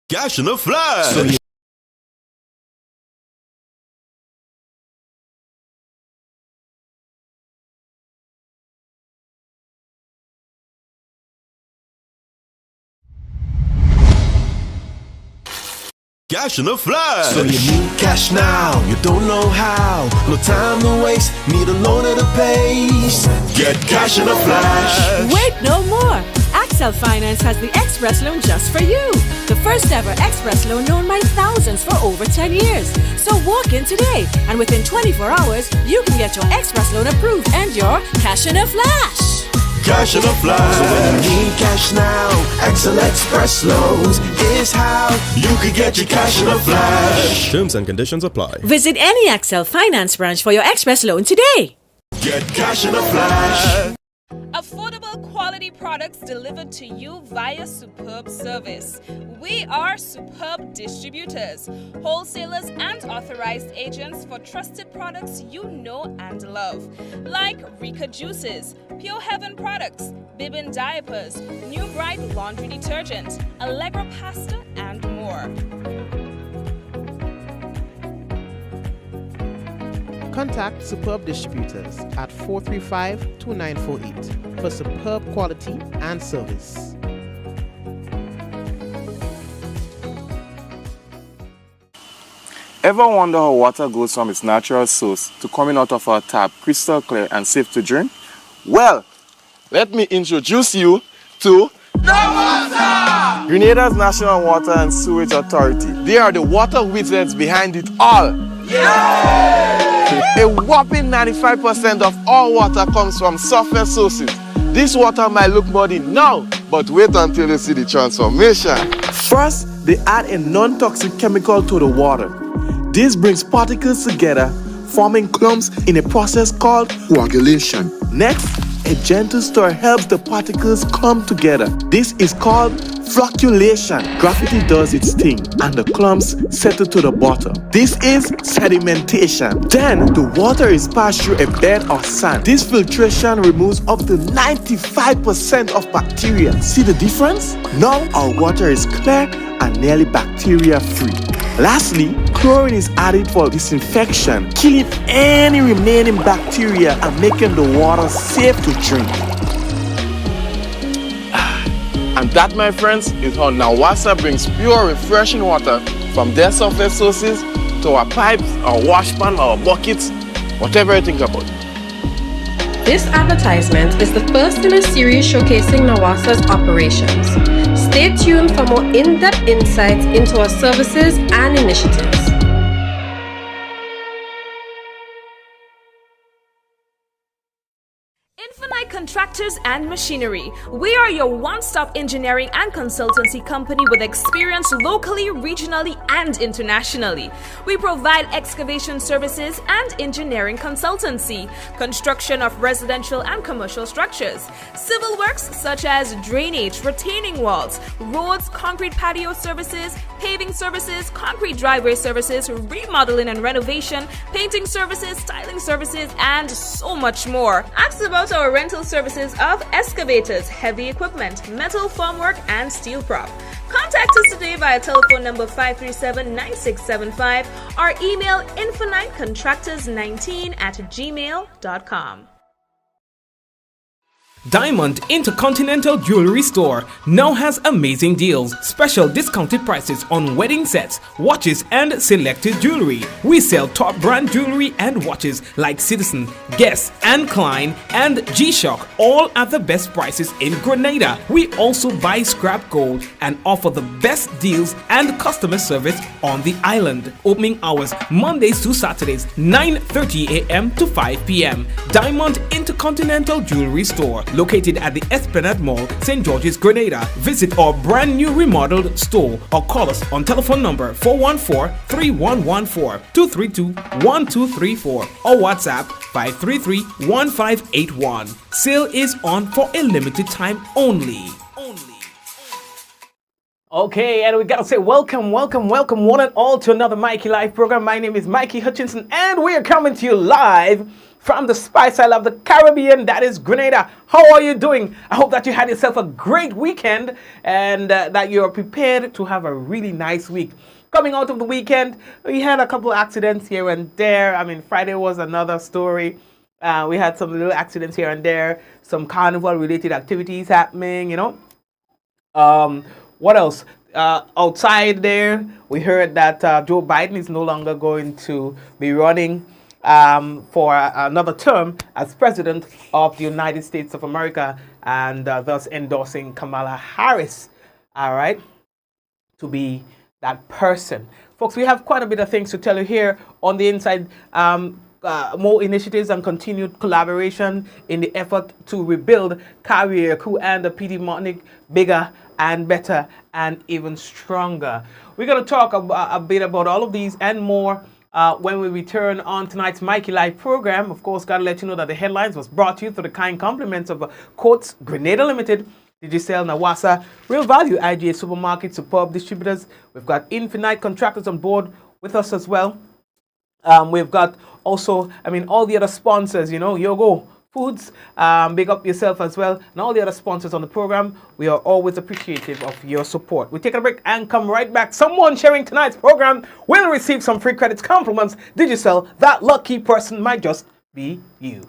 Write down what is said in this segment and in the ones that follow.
Cash in the flash. Cash in the flash. So you need cash now, you don't know how. No time to waste, need a loan at a pace. Get cash in a flash. Wait no more. Accel Finance has the Express Loan just for you. The first ever Express Loan known by thousands for over 10 years. So walk in today and within 24 hours, you can get your Express Loan approved and your cash in a flash. Cash in a flash. So when you need cash now, Accel Express Loans is how you can get your cash in a flash. Terms and conditions apply. Visit any Accel Finance branch for your Express Loan today. Get cash in a flash. Affordable quality products delivered to you via superb service. We are Superb Distributors, wholesalers and authorized agents for trusted products you know and love, like Rika Juices, Pure Heaven products, Bibin diapers, New Bright laundry detergent, Allegra pasta, and more. Contact Superb Distributors at 435-2948 for superb quality and service. Ever wonder how water goes from its natural source to coming out of our tap crystal clear and safe to drink? Well, let me introduce you to the water! Grenada's National Water and Sewage Authority. They are the water wizards behind it all. Yay! A whopping 95% of all water comes from surface sources. This water might look muddy now, but wait until you see the transformation. First, they add a non-toxic chemical to the water. This brings particles together, forming clumps in a process called coagulation. Next, a gentle stir helps the particles come together. This is called flocculation. Gravity does its thing and the clumps settle to the bottom. This is sedimentation. Then the water is passed through a bed of sand. This filtration removes up to 95% of bacteria. See the difference? Now our water is clear and nearly bacteria free. Lastly, chlorine is added for disinfection, killing any remaining bacteria and making the water safe to drink. And that, my friends, is how Nawasa brings pure, refreshing water from their surface sources to our pipes, our washpan, our buckets, whatever you think about. This advertisement is the first in a series showcasing Nawasa's operations. Stay tuned for more in-depth insights into our services and initiatives. Contractors and Machinery. We are your one-stop engineering and consultancy company with experience locally, regionally, and internationally. We provide excavation services and engineering consultancy, construction of residential and commercial structures, civil works such as drainage, retaining walls, roads, concrete patio services, paving services, concrete driveway services, remodeling and renovation, painting services, styling services, and so much more. Ask about our rental services of excavators, heavy equipment, metal formwork, and steel prop. Contact us today via telephone number 537-9675 or email infinitecontractors19@gmail.com. Diamond Intercontinental Jewelry Store now has amazing deals, special discounted prices on wedding sets, watches, and selected jewelry. We sell top brand jewelry and watches like Citizen, Guess, and Klein, and G-Shock, all at the best prices in Grenada. We also buy scrap gold and offer the best deals and customer service on the island. Opening hours Mondays to Saturdays, 9:30 a.m. to 5 p.m. Diamond Intercontinental Jewelry Store, located at the Esplanade Mall, St. George's, Grenada. Visit our brand new remodeled store or call us on telephone number 414-3114-232-1234 or WhatsApp 533-1581. Sale is on for a limited time only. Okay, and we gotta say welcome one and all to another Mikey Live program. My name is Mikey Hutchinson, and we are coming to you live from the Spice Isle of the Caribbean, that is Grenada. How are you doing? I hope that you had yourself a great weekend and that you're prepared to have a really nice week. Coming out of the weekend, we had a couple of accidents here and there. I mean, Friday was another story. We had some little accidents here and there, some carnival-related activities happening, you know. What else? Outside there, we heard that Joe Biden is no longer going to be running for another term as president of the United States of America, and thus endorsing Kamala Harris, all right, to be that person. Folks, we have quite a bit of things to tell you here on the inside. More initiatives and continued collaboration in the effort to rebuild Carrier Crew and the PD Martinique bigger and better and even stronger. We're going to talk a bit about all of these and more when we return on tonight's Mikey Live program. Of course, got to let you know that the headlines was brought to you through the kind compliments of Courts, Grenada Limited, Digicel, Nawasa, Real Value, IGA Supermarket, Superb Distributors. We've got Infinite Contractors on board with us as well. We've got also, I mean, all the other sponsors, you know, Yogo Foods, big up yourself as well, and all the other sponsors on the program. We are always appreciative of your support. We take a break and come right back. Someone sharing tonight's program will receive some free credits, compliments. Digicel, that lucky person might just be you.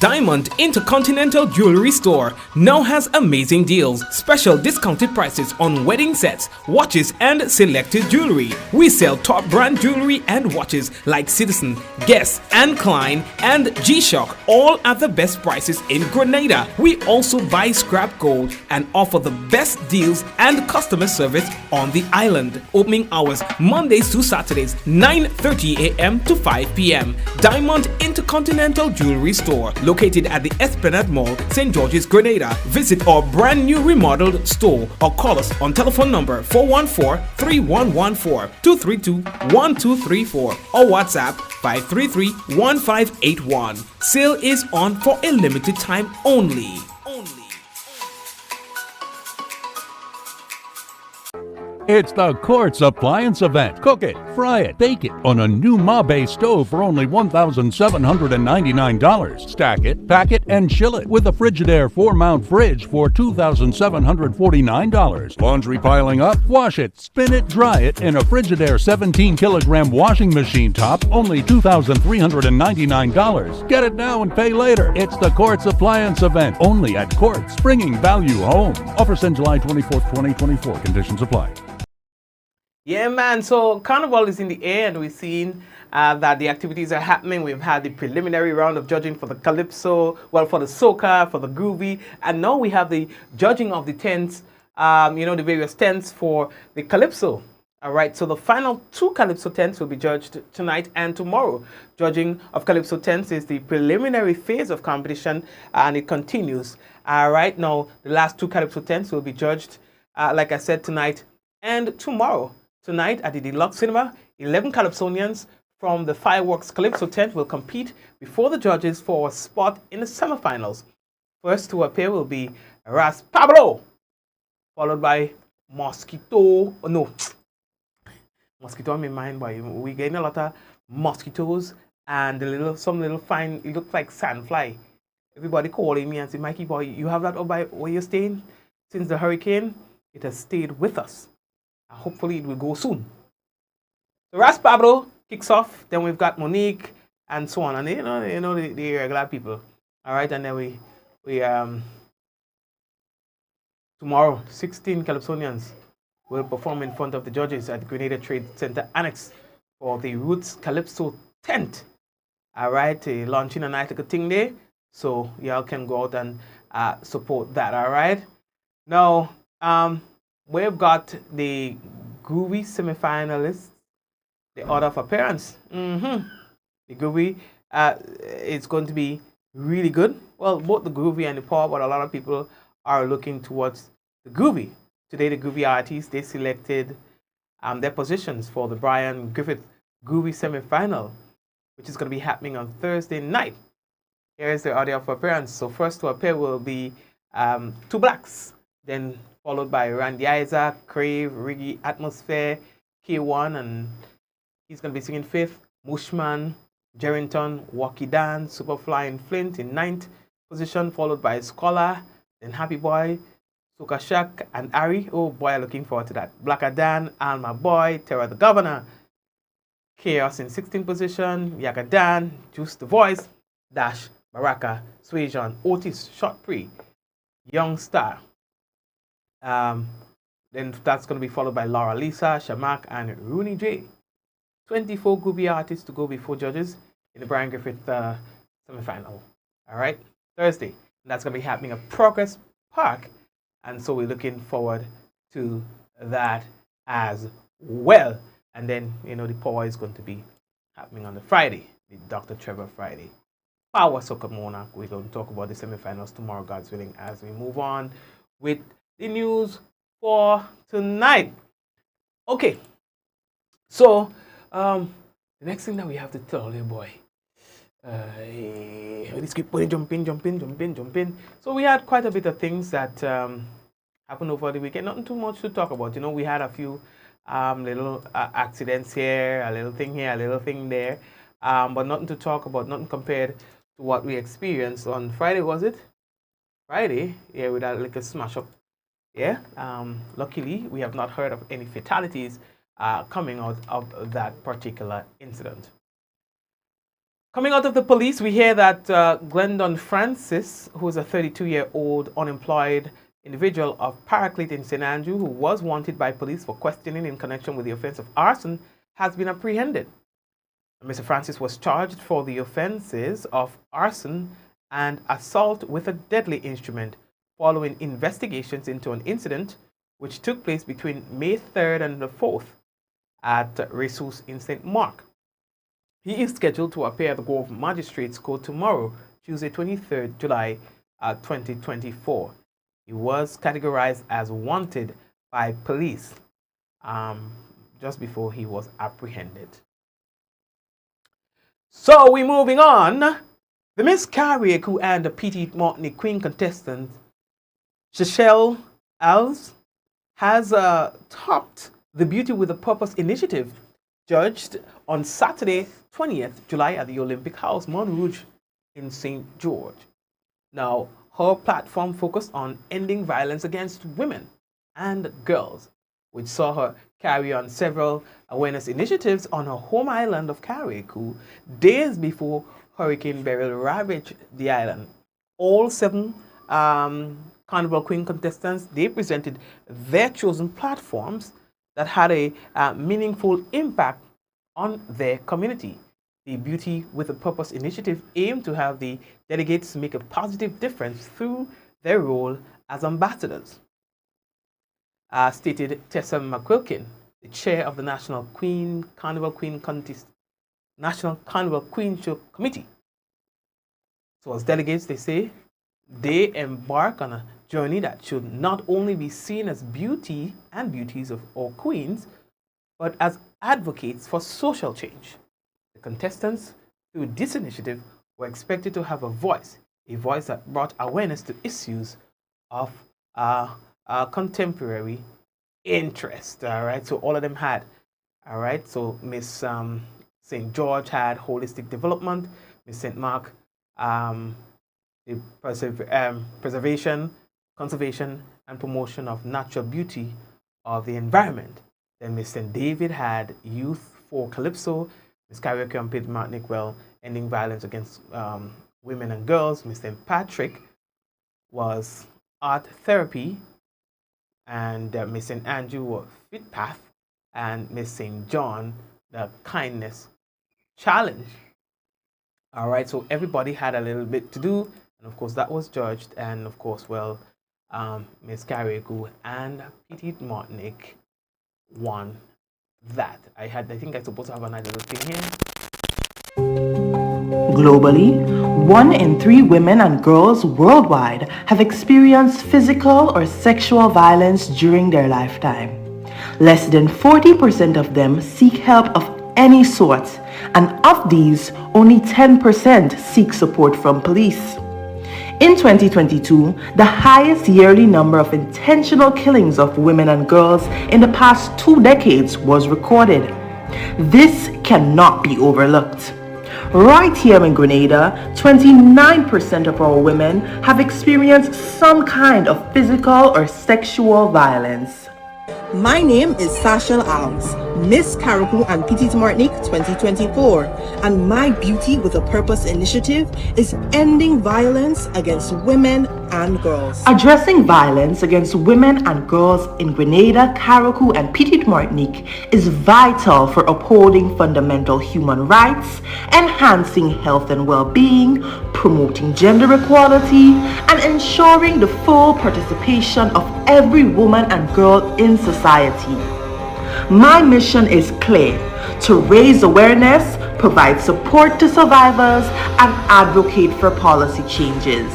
Diamond Intercontinental Jewelry Store now has amazing deals, special discounted prices on wedding sets, watches and selected jewelry. We sell top brand jewelry and watches like Citizen, Guess and Klein and G-Shock, all at the best prices in Grenada. We also buy scrap gold and offer the best deals and customer service on the island. Opening hours Mondays to Saturdays, 9:30 a.m. to 5 p.m. Diamond Intercontinental Jewelry Store, located at the Esplanade Mall, St. George's, Grenada. Visit our brand new remodeled store or call us on telephone number 414-3114-232-1234 or WhatsApp 533-1581. Sale is on for a limited time only. It's the Quartz Appliance Event. Cook it, fry it, bake it on a new Mabe stove for only $1,799. Stack it, pack it, and chill it with a Frigidaire 4-mount fridge for $2,749. Laundry piling up? Wash it, spin it, dry it in a Frigidaire 17-kilogram washing machine top, only $2,399. Get it now and pay later. It's the Quartz Appliance Event, only at Quartz, bringing value home. Offers end July 24th, 2024. Conditions apply. Yeah, man. So Carnival is in the air, and we've seen that the activities are happening. We've had the preliminary round of judging for the Calypso, well, for the Soca, for the Groovy, and now we have the judging of the tents, you know, the various tents for the Calypso. All right, so the final 2 Calypso tents will be judged tonight and tomorrow. Judging of Calypso tents is the preliminary phase of competition, and it continues. All right, now the last 2 Calypso tents will be judged, like I said, tonight and tomorrow. Tonight at the Deluxe Cinema, 11 Calypsonians from the Fireworks Calypso tent will compete before the judges for a spot in the semifinals. First to appear will be Ras Pablo, followed by Mosquito. Oh, no, Mosquito on my mind, boy. We're getting a lot of mosquitoes and some little fine, it looks like sandfly. Everybody calling me and say, Mikey, boy, you have that up by where you're staying? Since the hurricane, it has stayed with us. Hopefully it will go soon. So Ras Pablo kicks off. Then we've got Monique and so on, and you know the regular people. All right, and then we tomorrow 16 Calypsonians will perform in front of the judges at the Grenada Trade Center Annex for the Roots Calypso tent. All right, launching a night like a thing there, so y'all can go out and support that. All right, now we've got the Groovy semi-finalists, the order of appearance. The Groovy, it's going to be really good. Well, both the Groovy and the Power, but a lot of people are looking towards the Groovy. Today, the Groovy artists, they selected their positions for the Brian Griffith Groovy semi-final, which is going to be happening on Thursday night. Here is the order of appearance. So first to appear will be Two Blacks, then followed by Randy Isaac, Crave, Riggy, Atmosphere, K1, and he's going to be singing fifth. Mushman, Jerrington, Wacky Dan, Superfly, and Flint in ninth position, followed by Scholar, then Happy Boy, Soka Shak, and Ari. Oh boy, I'm looking forward to that. Blacker Dan, Alma Boy, Terra the Governor, Chaos in 16th position, Yaga Dan, Juice the Voice, Dash, Baraka, Swajan, Otis, Shot Pre, Young Star. Then that's going to be followed by Laura Lisa, Shamak, and Rooney J. 24 Groovy artists to go before judges in the Brian Griffith semi-final. All right, Thursday. And that's going to be happening at Progress Park. And so we're looking forward to that as well. And then, the Power is going to be happening on the Friday, the Dr. Trevor Friday. Power Soccer Monarch. We're going to talk about the semi-finals tomorrow, God's willing, as we move on with the news for tonight. Okay, so the next thing that we have to tell you, boy, let's keep jump in. So we had quite a bit of things that happened over the weekend. Nothing too much to talk about. We had a few little accidents here, a little thing here, a little thing there, but nothing to talk about. Nothing compared to what we experienced on Friday. Was it Friday? Yeah, with that little smash up. Yeah. Luckily, we have not heard of any fatalities coming out of that particular incident. Coming out of the police, we hear that Glendon Francis, who is a 32-year-old unemployed individual of Paraclete in St. Andrew, who was wanted by police for questioning in connection with the offense of arson, has been apprehended. Mr. Francis was charged for the offenses of arson and assault with a deadly instrument following investigations into an incident which took place between May 3rd and the 4th at Resource in St. Mark. He is scheduled to appear at the Grove Magistrates Court tomorrow, Tuesday 23rd July 2024. He was categorized as wanted by police just before he was apprehended. So we're moving on. The Miss Carriacou and the Petite Martinique Queen contestant, Shachelle Alves, has topped the Beauty with a Purpose initiative judged on Saturday, 20th July at the Olympic House, Mont Rouge in St. George. Now, her platform focused on ending violence against women and girls, which saw her carry on several awareness initiatives on her home island of Carriacou days before Hurricane Beryl ravaged the island. All 7 Carnival Queen contestants, they presented their chosen platforms that had a meaningful impact on their community. The Beauty with a Purpose initiative aimed to have the delegates make a positive difference through their role as ambassadors, stated Tessa McQuilkin, the chair of the National Carnival Queen Show Committee. So as delegates, they say they embark on a journey that should not only be seen as beauty and beauties of all queens, but as advocates for social change. The contestants, through this initiative, were expected to have a voice that brought awareness to issues of contemporary interest. All right, so all of them had. All right, so Miss St. George had holistic development, Miss St. Mark, the preservation, conservation, and promotion of natural beauty of the environment. Then Miss St. David had youth for Calypso, Miss Carriacou and Petite Martinique, ending violence against women and girls. Miss St. Patrick was art therapy, and Miss St. Andrew was Fit Path, and Miss St. John, the kindness challenge. All right, so everybody had a little bit to do, and of course that was judged, and of course, Miss Carriacou and Petite Martinique want that. I think I'm supposed to have another thing here. Globally, 1 in 3 women and girls worldwide have experienced physical or sexual violence during their lifetime. Less than 40% of them seek help of any sort, and of these, only 10% seek support from police. In 2022, the highest yearly number of intentional killings of women and girls in the past 2 decades was recorded. This cannot be overlooked. Right here in Grenada, 29% of our women have experienced some kind of physical or sexual violence. My name is Sasha Alves, Miss Carnival and Petite Martinique 2024, and my Beauty with a Purpose initiative is ending violence against women and girls. Addressing violence against women and girls in Grenada, Carriacou, and Petite Martinique is vital for upholding fundamental human rights, enhancing health and well-being, promoting gender equality, and ensuring the full participation of every woman and girl in society. My mission is clear: to raise awareness, provide support to survivors, and advocate for policy changes.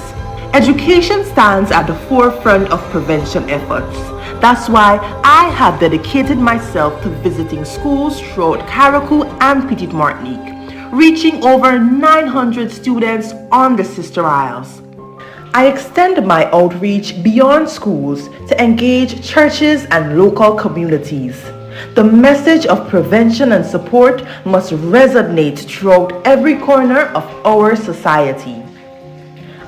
Education stands at the forefront of prevention efforts. That's why I have dedicated myself to visiting schools throughout Carriacou and Petite Martinique, reaching over 900 students on the Sister Isles. I extend my outreach beyond schools to engage churches and local communities. The message of prevention and support must resonate throughout every corner of our society.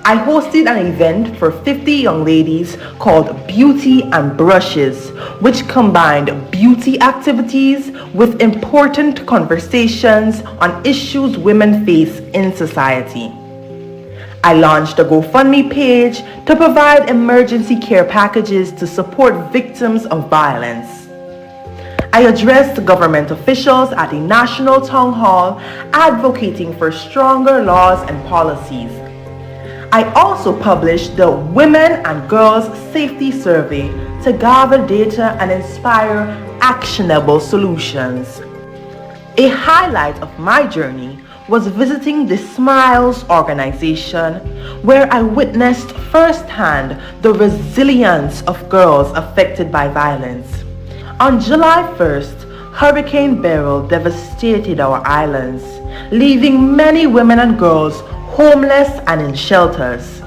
I hosted an event for 50 young ladies called Beauty and Brushes, which combined beauty activities with important conversations on issues women face in society. I launched a GoFundMe page to provide emergency care packages to support victims of violence. I addressed government officials at a national town hall advocating for stronger laws and policies. I also published the Women and Girls Safety Survey to gather data and inspire actionable solutions. A highlight of my journey was visiting the Smiles organization, where I witnessed firsthand the resilience of girls affected by violence. On July 1st, Hurricane Beryl devastated our islands, leaving many women and girls homeless and in shelters.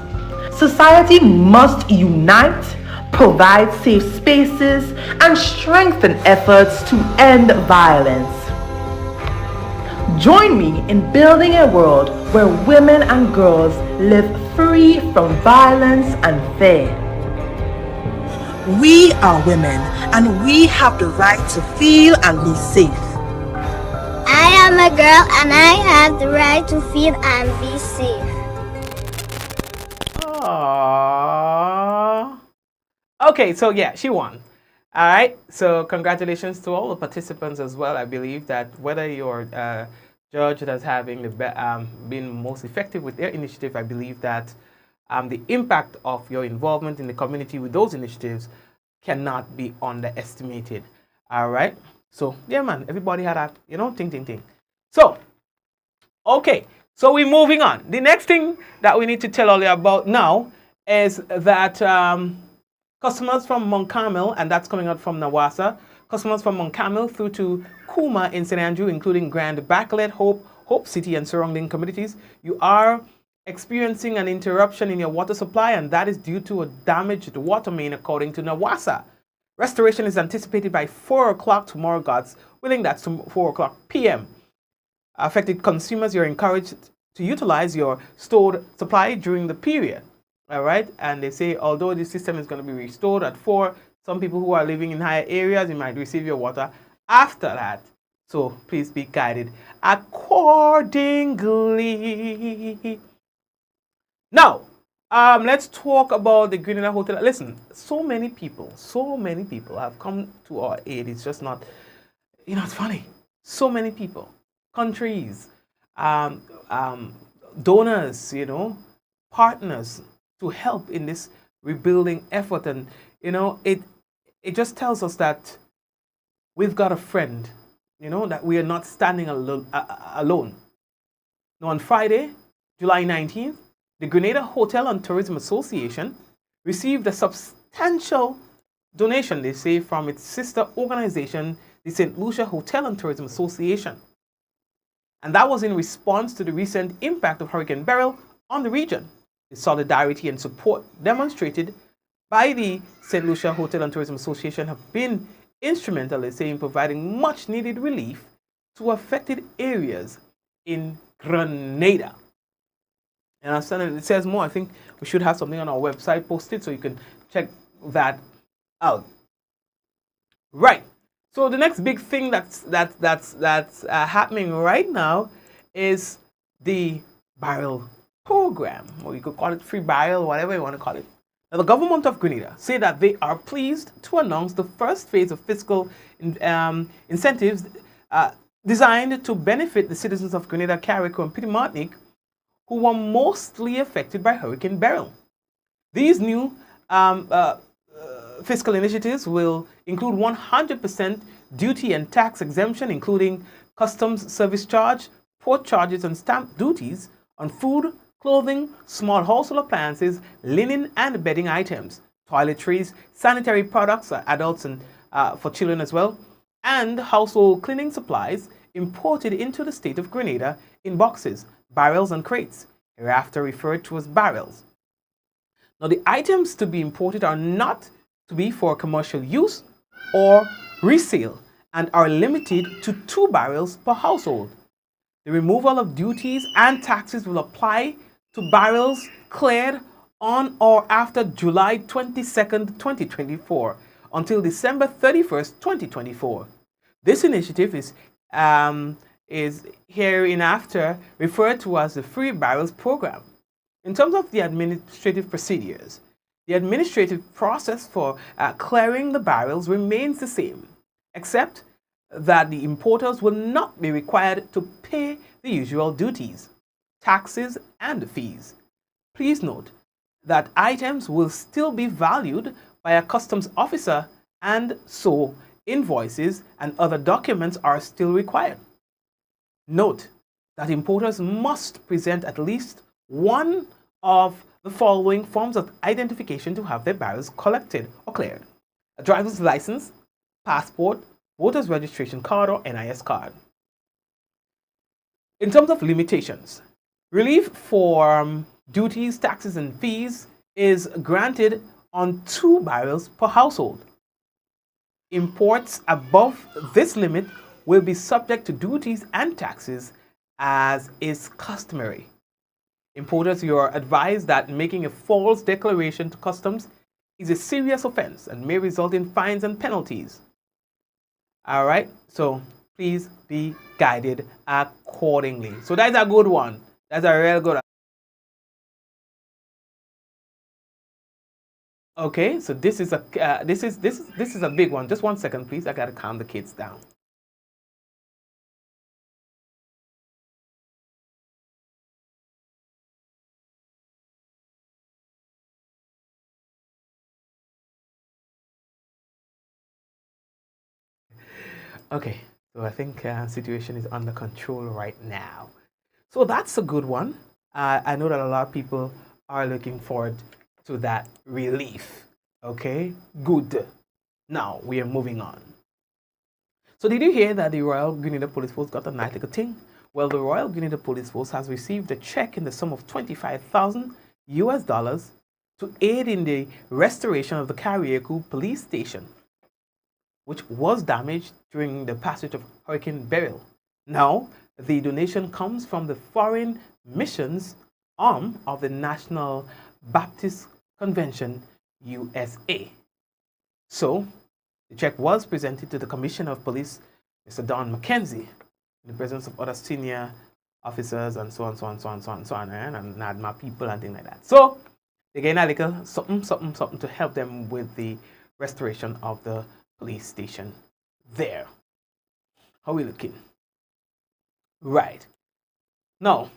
Society must unite, provide safe spaces, and strengthen efforts to end violence. Join me in building a world where women and girls live free from violence and fear. We are women, and we have the right to feel and be safe. I am a girl, and I have the right to feel and be safe. Aww. Okay, so yeah, she won. All right, so congratulations to all the participants as well. I believe that whether you're judged as having been most effective with their initiative, I believe that the impact of your involvement in the community with those initiatives cannot be underestimated. All right, so yeah, man, everybody had a ting. So, okay, so we're moving on. The next thing that we need to tell all you about now is that customers from Mount Carmel, and that's coming out from Nawasa, customers from Mount Carmel through to Kuma in St. Andrew, including Grand Backlet, Hope City, and surrounding communities, you are experiencing an interruption in your water supply, and that is due to a damaged water main, according to Nawasa. Restoration is anticipated by 4 o'clock tomorrow, God's willing. That's 4 o'clock p.m. Affected consumers, you're encouraged to utilize your stored supply during the period. All right, and they say although the system is going to be restored at 4, some people who are living in higher areas, you might receive your water after that. So please be guided accordingly. Now, let's talk about the Grenada Hotel. Listen, so many people have come to our aid. It's just not, it's funny. So many people, countries, donors, partners to help in this rebuilding effort. And, it just tells us that we've got a friend, that we are not standing alone. Now, on Friday, July 19th, the Grenada Hotel and Tourism Association received a substantial donation, they say, from its sister organization, the St. Lucia Hotel and Tourism Association. And that was in response to the recent impact of Hurricane Beryl on the region. The solidarity and support demonstrated by the St. Lucia Hotel and Tourism Association have been instrumental, they say, in providing much needed relief to affected areas in Grenada. And it says more. I think we should have something on our website posted so you can check that out. Right. So the next big thing that's happening right now is the barrel program, or you could call it free barrel, whatever you want to call it. Now, the government of Grenada say that they are pleased to announce the first phase of fiscal incentives designed to benefit the citizens of Grenada, Carriacou, and Petite Martinique who were mostly affected by Hurricane Beryl. These new fiscal initiatives will include 100% duty and tax exemption, including customs service charge, port charges, and stamp duties on food, clothing, small household appliances, linen and bedding items, toiletries, sanitary products for adults and for children as well, and household cleaning supplies imported into the state of Grenada in boxes, barrels, and crates, hereafter referred to as barrels. Now, the items to be imported are not to be for commercial use or resale and are limited to 2 barrels per household. The removal of duties and taxes will apply to barrels cleared on or after July 22nd, 2024 until December 31st, 2024. This initiative is hereinafter referred to as the Free Barrels Program. In terms of the administrative procedures, the administrative process for clearing the barrels remains the same, except that the importers will not be required to pay the usual duties, taxes, and fees. Please note that items will still be valued by a customs officer, and so invoices and other documents are still required. Note that importers must present at least one of the following forms of identification to have their barrels collected or cleared: a driver's license, passport, voter's registration card, or NIS card. In terms of limitations, relief for duties, taxes, and fees is granted on 2 barrels per household. Imports above this limit will be subject to duties and taxes as is customary. Importers, you are advised that making a false declaration to customs is a serious offense and may result in fines and penalties. All right, so please be guided accordingly. So that's a good one. That's a real good one. Okay, so this is a big one. Just 1 second, please. I gotta calm the kids down. Okay, so I think situation is under control right now. So that's a good one. I know that a lot of people are looking forward to that relief. Okay, good. Now we are moving on. So did you hear that the Royal Grenada Police Force got a nice little thing? Well, the Royal Grenada Police Force has received a check in the sum of $25,000 to aid in the restoration of the Carriacou police station, which was damaged during the passage of Hurricane Beryl. Now, the donation comes from the Foreign Missions arm of the National Baptist Convention, USA. So, the check was presented to the Commissioner of Police, Mr. Don McKenzie, in the presence of other senior officers and so on, and NADMA people and things like that. So, they get a little something to help them with the restoration of the police station there. How are we looking? Right. Now,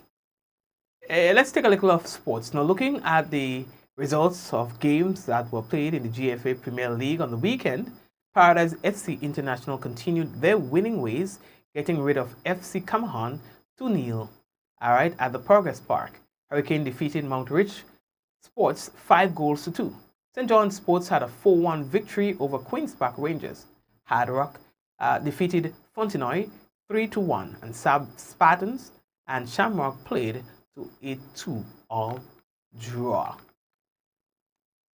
let's take a little of sports. Now, looking at the results of games that were played in the GFA Premier League on the weekend, Paradise FC International continued their winning ways, getting rid of FC Camahan 2-0, at the Progress Park. Hurricane defeated Mount Rich Sports 5-2. St. John's Sports had a 4-1 victory over Queen's Park Rangers. Hard Rock defeated Fontenoy 3-1, and Spartans and Shamrock played to a 2-all draw.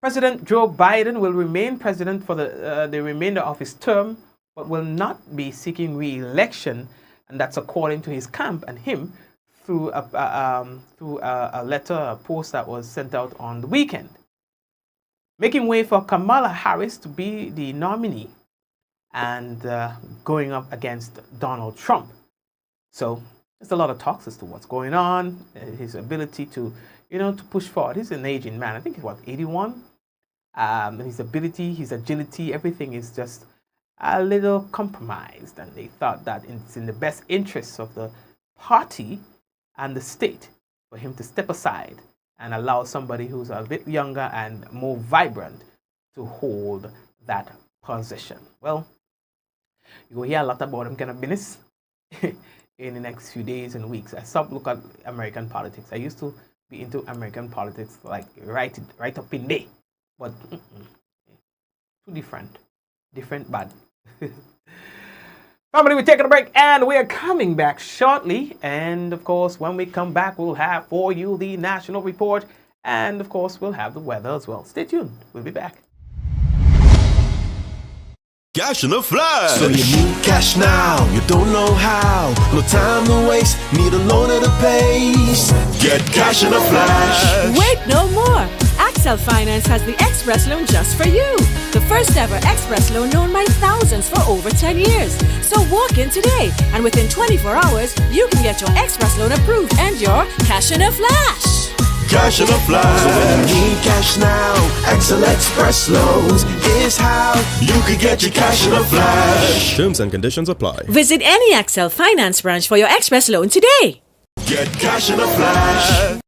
President Joe Biden will remain president for the remainder of his term, but will not be seeking re-election, and that's according to his camp and him through a letter, a post that was sent out on the weekend, making way for Kamala Harris to be the nominee and going up against Donald Trump. So there's a lot of talks as to what's going on, his ability to push forward. He's an aging man. I think he's 81. His ability, his agility, everything is just a little compromised, and they thought that it's in the best interests of the party and the state for him to step aside and allow somebody who's a bit younger and more vibrant to hold that position. Well, you will hear a lot about him kind of business in the next few days and weeks. I stopped looking at American politics. I used to be into American politics like right up in there, but too different bad. Family, we're taking a break and we are coming back shortly. And of course, when we come back, we'll have for you the national report, and of course, we'll have the weather as well. Stay tuned. We'll be back. Cash in a flash. So you need cash now, you don't know how. No time to waste, need a loan at a pace. Get cash in a flash. Wait no more. Accel Finance has the Express Loan just for you. The first ever Express Loan known by thousands for over 10 years. So walk in today, and within 24 hours, you can get your Express Loan approved and your cash in a flash. Cash in a flash. So when you need cash now, Accel Express Loans is how you can get your cash in a flash. Terms and conditions apply. Visit any Accel Finance branch for your Express Loan today. Get cash in a flash.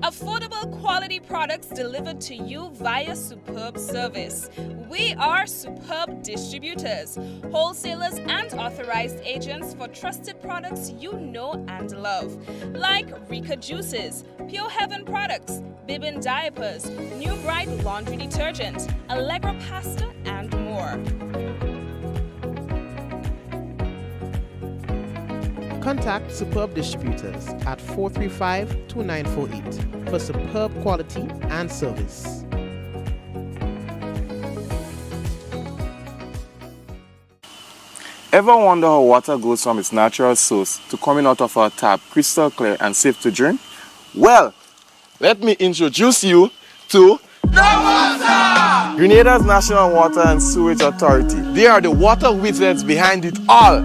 Affordable quality products delivered to you via superb service. We are Superb Distributors, wholesalers and authorized agents for trusted products you know and love, like Rika Juices, Pure Heaven products, Bibin diapers, New Bright laundry detergent, Allegra pasta, and more. Contact Superb Distributors at 435-2948 for superb quality and service. Ever wonder how water goes from its natural source to coming out of our tap crystal clear and safe to drink? Well, let me introduce you to Grenada's National Water and Sewage Authority. They are the water wizards behind it all.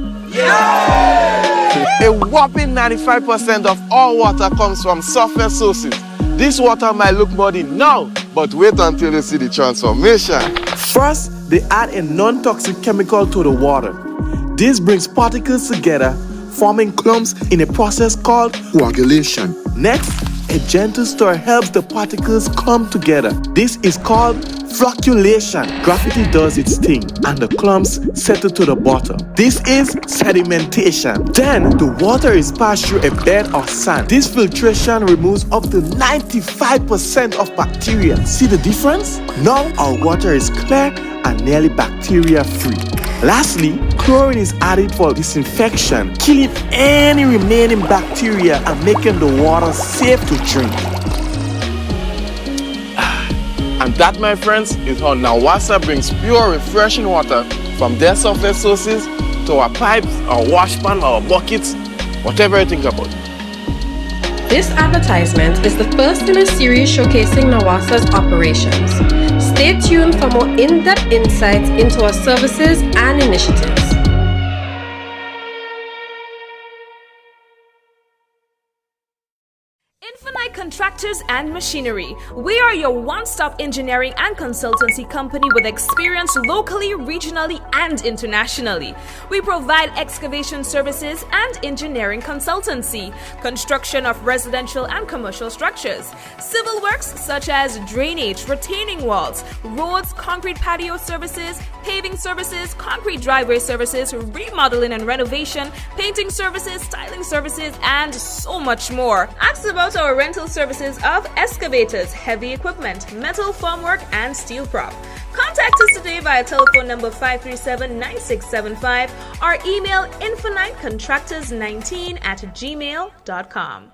A whopping 95% of all water comes from surface sources. This water might look muddy now, but wait until you see the transformation. First, they add a non-toxic chemical to the water. This brings particles together, forming clumps in a process called coagulation. Next, a gentle stir helps the particles come together. This is called flocculation. Gravity does its thing and the clumps settle to the bottom. This is sedimentation. Then the water is passed through a bed of sand. This filtration removes up to 95% of bacteria. See the difference? Now our water is clear and nearly bacteria free. Lastly, chlorine is added for disinfection, killing any remaining bacteria and making the water safe to drink. And that, my friends, is how Nawasa brings pure, refreshing water from their surface sources to our pipes, our wash pan, our buckets, whatever you think about. This advertisement is the first in a series showcasing Nawasa's operations. Stay tuned for more in-depth insights into our services and initiatives. Infinite Contractors and Machinery. We are your one-stop engineering and consultancy company with experience locally, regionally, and internationally. We provide excavation services and engineering consultancy, construction of residential and commercial structures, civil works such as drainage, retaining walls, roads, concrete patio services, paving services, concrete driveway services, remodeling and renovation, painting services, styling services, and so much more. Ask about our rental services of excavators, heavy equipment, metal formwork, and steel prop. Contact us today via telephone number 537-9675 or email infinitecontractors19@gmail.com.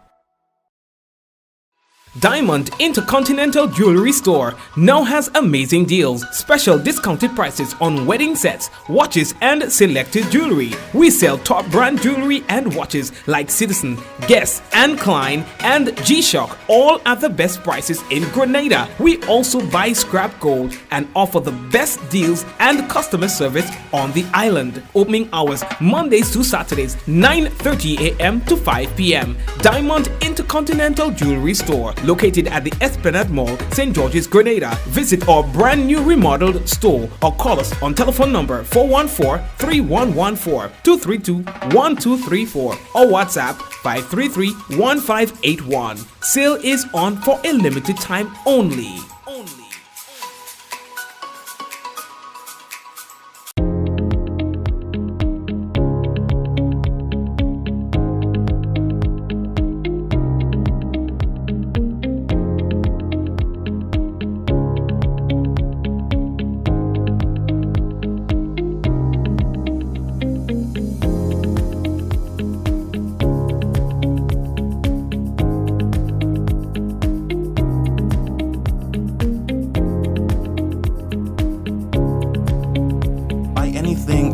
Diamond Intercontinental Jewelry Store now has amazing deals, special discounted prices on wedding sets, watches, and selected jewelry. We sell top brand jewelry and watches like Citizen, Guess, and Klein, and G-Shock, all at the best prices in Grenada. We also buy scrap gold and offer the best deals and customer service on the island. Opening hours Mondays to Saturdays, 9:30 a.m. to 5 p.m. Diamond Intercontinental Jewelry Store, located at the Esplanade Mall, St. George's, Grenada. Visit our brand new remodeled store or call us on telephone number 414-3114, 232-1234 or WhatsApp 533-1581. Sale is on for a limited time only.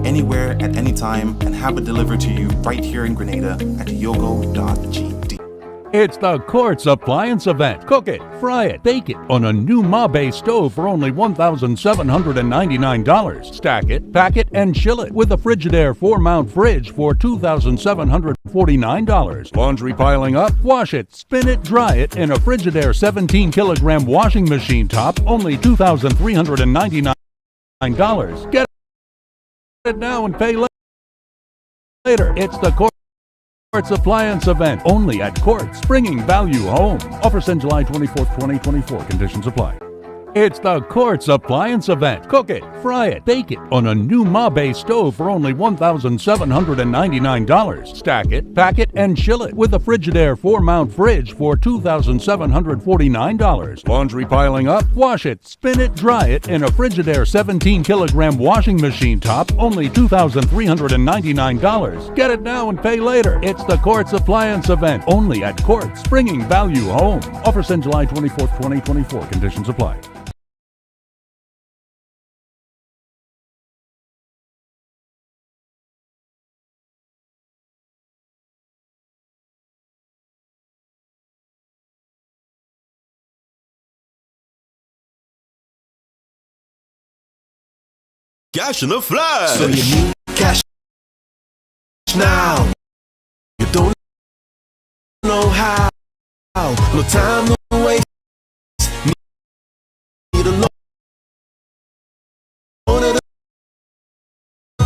Anywhere at any time and have it delivered to you right here in Grenada at yogo.gd. It's the Quartz Appliance Event. Cook it, fry it, bake it on a new Mabe stove for only $1,799. Stack it, pack it, and chill it with a Frigidaire 4-mount fridge for $2,749. Laundry piling up? Wash it, spin it, dry it in a Frigidaire 17-kilogram washing machine top, only $2,399. Get it now and pay later. It's the Quartz Appliance Event only at Quartz, bringing value home. Offers end July 24th, 2024. Conditions apply. It's the Quartz Appliance Event. Cook it, fry it, bake it on a new Mabe stove for only $1,799. Stack it, pack it, and chill it with a Frigidaire 4-mount fridge for $2,749. Laundry piling up? Wash it, spin it, dry it in a Frigidaire 17-kilogram washing machine top, only $2,399. Get it now and pay later. It's the Quartz Appliance Event only at Quartz, bringing value home. Offers end July 24th, 2024. Conditions apply. Cash in a flash. So you need cash now. You don't know how. No time to waste. Need a loan to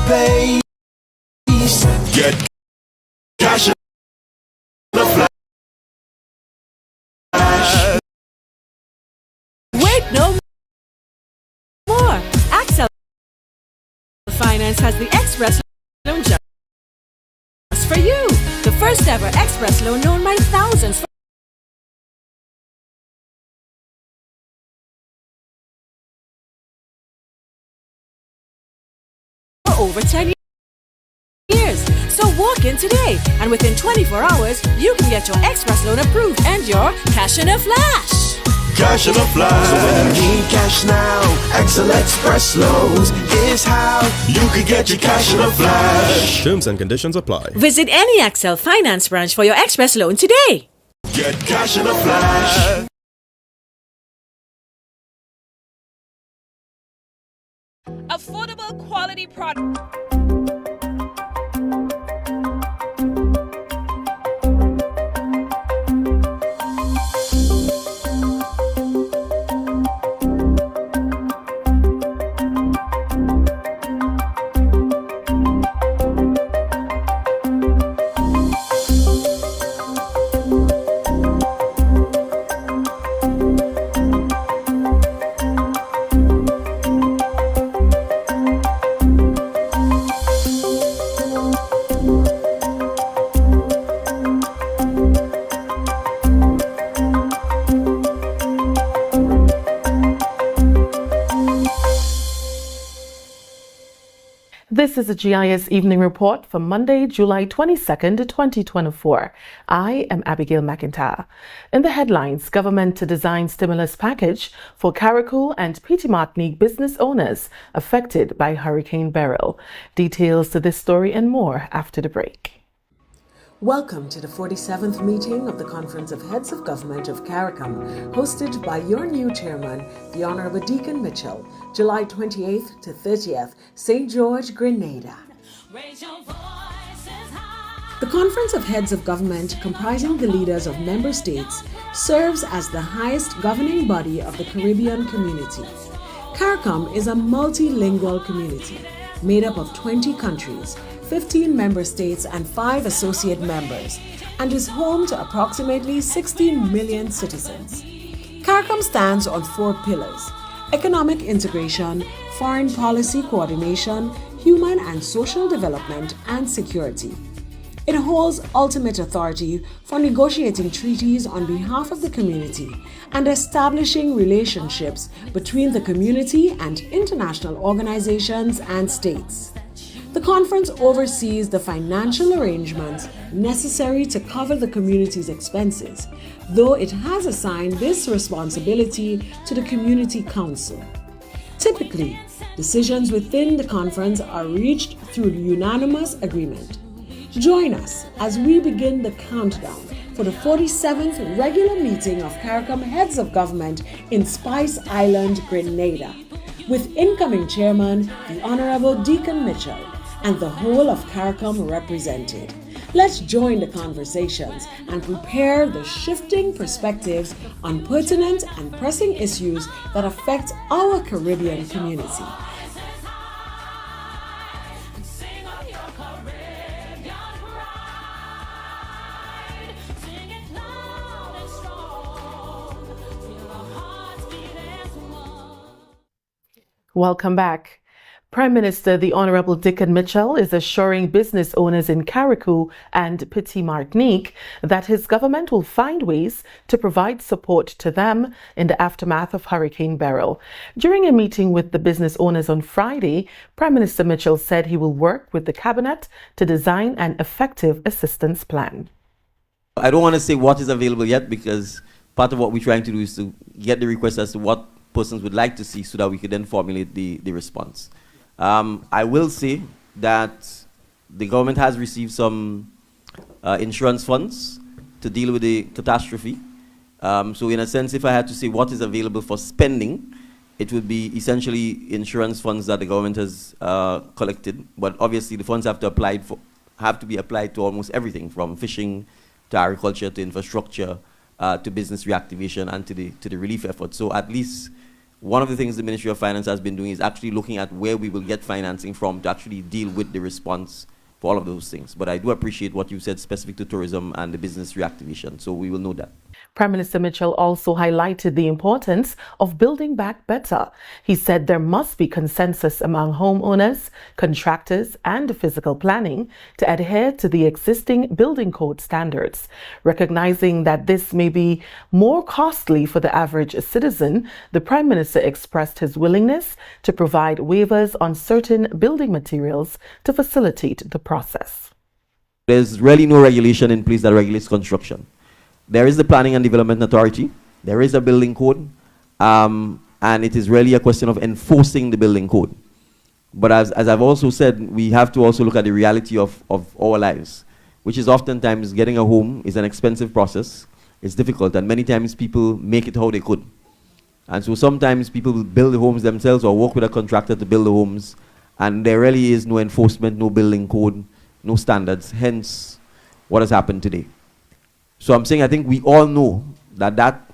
pay. Get cash in a flash. Wait no more. Axel Finance has the Express loan just for you. The first ever Express loan known by thousands for over 10 years. So walk in today and within 24 hours you can get your Express loan approved and your cash in a flash. Cash in a flash. So when you need cash now, Excel Express loans is how you can get your cash in a flash. Terms and conditions apply. Visit any Axel Finance branch for your Express loan today. Get cash in a flash. Affordable quality product. This is a GIS Evening Report for Monday, July 22nd, 2024. I am Abigail McIntyre. In the headlines, government to design stimulus package for Carriacou and Petite Martinique business owners affected by Hurricane Beryl. Details to this story and more after the break. Welcome to the 47th meeting of the Conference of Heads of Government of CARICOM, hosted by your new chairman, the Honorable Deacon Mitchell, July 28th to 30th, St. George, Grenada. The Conference of Heads of Government, comprising the leaders of member states, serves as the highest governing body of the Caribbean community. CARICOM is a multilingual community made up of 20 countries, 15 member states and 5 associate members, and is home to approximately 16 million citizens. CARICOM stands on 4 pillars: economic integration, foreign policy coordination, human and social development, and security. It holds ultimate authority for negotiating treaties on behalf of the community and establishing relationships between the community and international organizations and states. The conference oversees the financial arrangements necessary to cover the community's expenses, though it has assigned this responsibility to the Community Council. Typically, decisions within the conference are reached through unanimous agreement. Join us as we begin the countdown for the 47th regular meeting of CARICOM Heads of Government in Spice Island, Grenada, with incoming chairman, the Honorable Deacon Mitchell, and the whole of CARICOM represented. Let's join the conversations and prepare the shifting perspectives on pertinent and pressing issues that affect our Caribbean community. Welcome back. Prime Minister, the Honorable Deacon Mitchell, is assuring business owners in Carriacou and Petite Martinique that his government will find ways to provide support to them in the aftermath of Hurricane Beryl. During a meeting with the business owners on Friday, Prime Minister Mitchell said he will work with the Cabinet to design an effective assistance plan. I don't want to say what is available yet, because part of what we're trying to do is to get the request as to what persons would like to see so that we could then formulate the response. I will say that the government has received some insurance funds to deal with the catastrophe. So in a sense, if I had to say what is available for spending, it would be essentially insurance funds that the government has collected. But obviously the funds have to be applied to almost everything, from fishing to agriculture to infrastructure to business reactivation and to the relief effort. So at least one of the things the Ministry of Finance has been doing is actually looking at where we will get financing from to actually deal with the response for all of those things. But I do appreciate what you said specific to tourism and the business reactivation, so we will know that. Prime Minister Mitchell also highlighted the importance of building back better. He said there must be consensus among homeowners, contractors, and physical planning to adhere to the existing building code standards. Recognizing that this may be more costly for the average citizen, the Prime Minister expressed his willingness to provide waivers on certain building materials to facilitate the process. There's really no regulation in place that regulates construction. There is the Planning and Development Authority, there is a building code, and it is really a question of enforcing the building code. But as I've also said, we have to also look at the reality of our lives, which is oftentimes getting a home is an expensive process, it's difficult, and many times people make it how they could. And so sometimes people will build the homes themselves or work with a contractor to build the homes, and there really is no enforcement, no building code, no standards, hence what has happened today. So I'm saying I think we all know that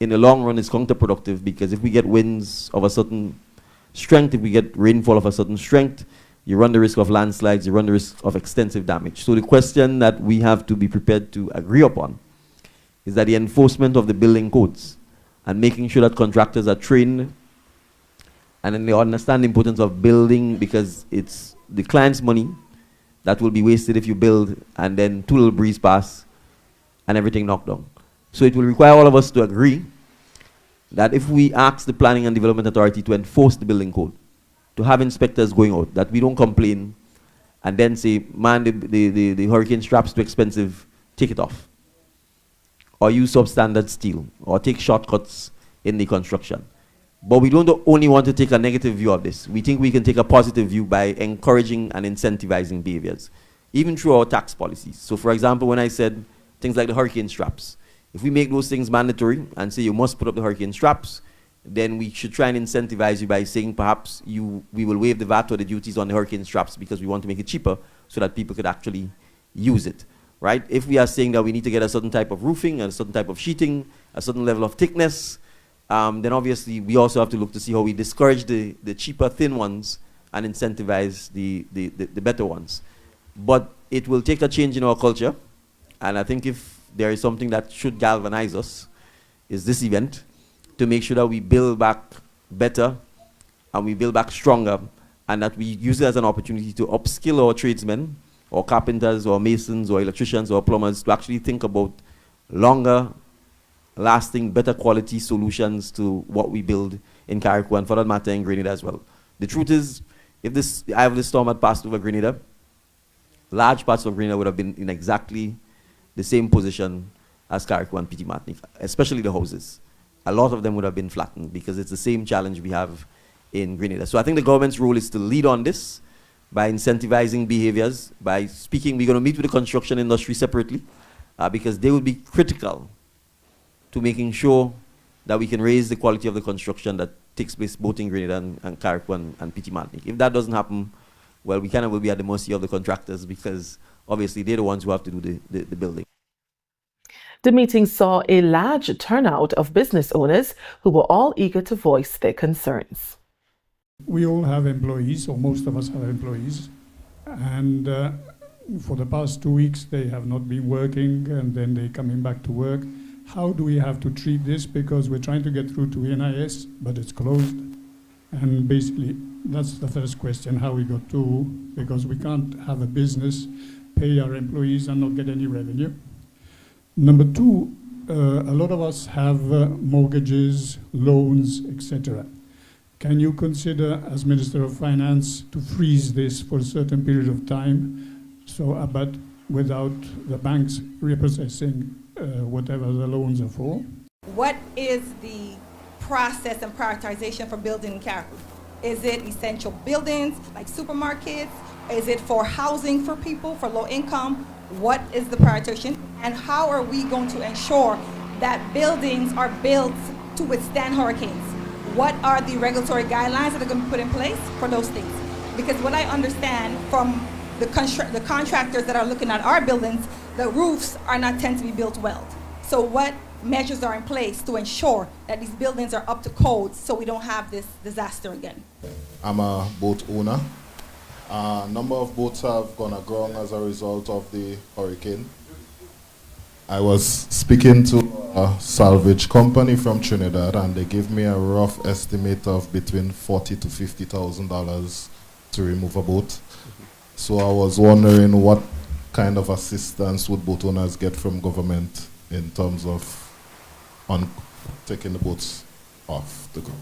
in the long run is counterproductive, because if we get winds of a certain strength, if we get rainfall of a certain strength, you run the risk of landslides, you run the risk of extensive damage. So the question that we have to be prepared to agree upon is that the enforcement of the building codes and making sure that contractors are trained and then they understand the importance of building, because it's the client's money that will be wasted if you build and then too little breeze pass and everything knocked down. So it will require all of us to agree that if we ask the Planning and Development Authority to enforce the building code, to have inspectors going out, that we don't complain and then say, man, the hurricane strap's too expensive, take it off. Or use substandard steel, or take shortcuts in the construction. But we don't only want to take a negative view of this. We think we can take a positive view by encouraging and incentivizing behaviors, even through our tax policies. So for example, when I said things like the hurricane straps, if we make those things mandatory and say you must put up the hurricane straps, then we should try and incentivize you by saying perhaps we will waive the VAT or the duties on the hurricane straps because we want to make it cheaper so that people could actually use it. Right? If we are saying that we need to get a certain type of roofing, a certain type of sheeting, a certain level of thickness, then obviously we also have to look to see how we discourage the cheaper, thin ones and incentivize the better ones. But it will take a change in our culture, and I think if there is something that should galvanize us, is this event, to make sure that we build back better and we build back stronger, and that we use it as an opportunity to upskill our tradesmen, or carpenters, or masons, or electricians, or plumbers, to actually think about longer lasting, better quality solutions to what we build in Carriacou, and for that matter in Grenada as well. The truth is, if this eye of the storm had passed over Grenada, large parts of Grenada would have been in exactly the same position as Carriacou and Petit Martinique, especially the houses. A lot of them would have been flattened because it's the same challenge we have in Grenada. So I think the government's role is to lead on this by incentivizing behaviors, by speaking. We're going to meet with the construction industry separately because they will be critical to making sure that we can raise the quality of the construction that takes place both in Grenada and Carriacou and Petit Martinique. If that doesn't happen, well, we kind of will be at the mercy of the contractors because obviously they're the ones who have to do the building. The meeting saw a large turnout of business owners who were all eager to voice their concerns. We all have employees, or most of us have employees, and for the past 2 weeks they have not been working, and then they're coming back to work. How do we have to treat this? Because we're trying to get through to NIS, but it's closed. And basically, that's the first question, how we got to, because we can't have a business, pay our employees and not get any revenue. Number two, a lot of us have mortgages, loans, etc. Can you consider, as Minister of Finance, to freeze this for a certain period of time, so but without the banks repossessing whatever the loans are for? What is the process and prioritization for building in Carriacou? Is it essential buildings like supermarkets? Is it for housing for people, for low income? What is the prioritization? And how are we going to ensure that buildings are built to withstand hurricanes? What are the regulatory guidelines that are going to be put in place for those things? Because what I understand from the contractors that are looking at our buildings, the roofs are not tend to be built well. So what measures are in place to ensure that these buildings are up to code so we don't have this disaster again? I'm a boat owner. A number of boats have gone aground as a result of the hurricane. I was speaking to a salvage company from Trinidad, and they gave me a rough estimate of between $40,000 to $50,000 to remove a boat. So I was wondering what kind of assistance would boat owners get from government in terms of taking the boats off the ground.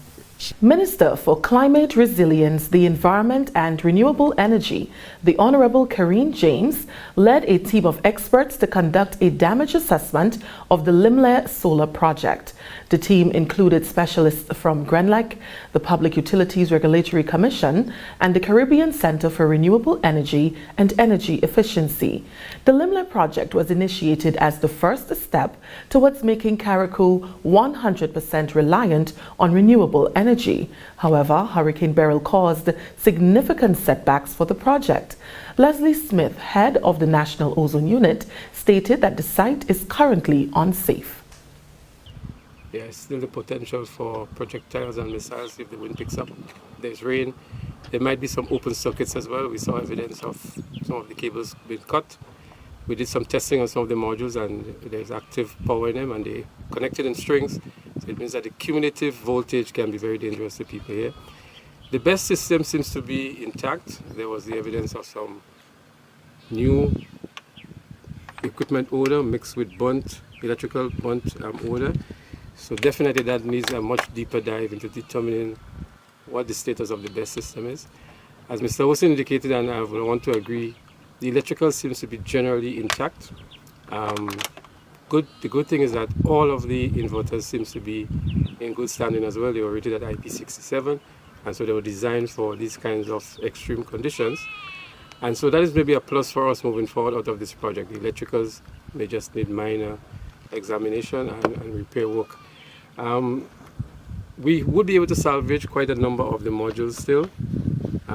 Minister for Climate Resilience, the Environment and Renewable Energy, the Honorable Karine James, led a team of experts to conduct a damage assessment of the Limle Solar Project. The team included specialists from GRENLEC, the Public Utilities Regulatory Commission, and the Caribbean Center for Renewable Energy and Energy Efficiency. The Limle project was initiated as the first step towards making Carriacou 100% reliant on renewable energy. However, Hurricane Beryl caused significant setbacks for the project. Leslie Smith, head of the National Ozone Unit, stated that the site is currently unsafe. There's still the potential for projectiles and missiles if the wind picks up. There's rain. There might be some open circuits as well. We saw evidence of some of the cables being cut. We did some testing on some of the modules, and there's active power in them, and they connected in strings. So it means that the cumulative voltage can be very dangerous to people here. The best system seems to be intact. There was the evidence of some new equipment odor mixed with electrical burnt odor. So definitely that needs a much deeper dive into determining what the status of the BESS system is. As Mr. Wilson indicated, and I would want to agree, the electrical seems to be generally intact. The good thing is that all of the inverters seems to be in good standing as well. They were rated at IP67, and so they were designed for these kinds of extreme conditions. And so that is maybe a plus for us moving forward out of this project. The electricals may just need minor examination and repair work. We would be able to salvage quite a number of the modules still.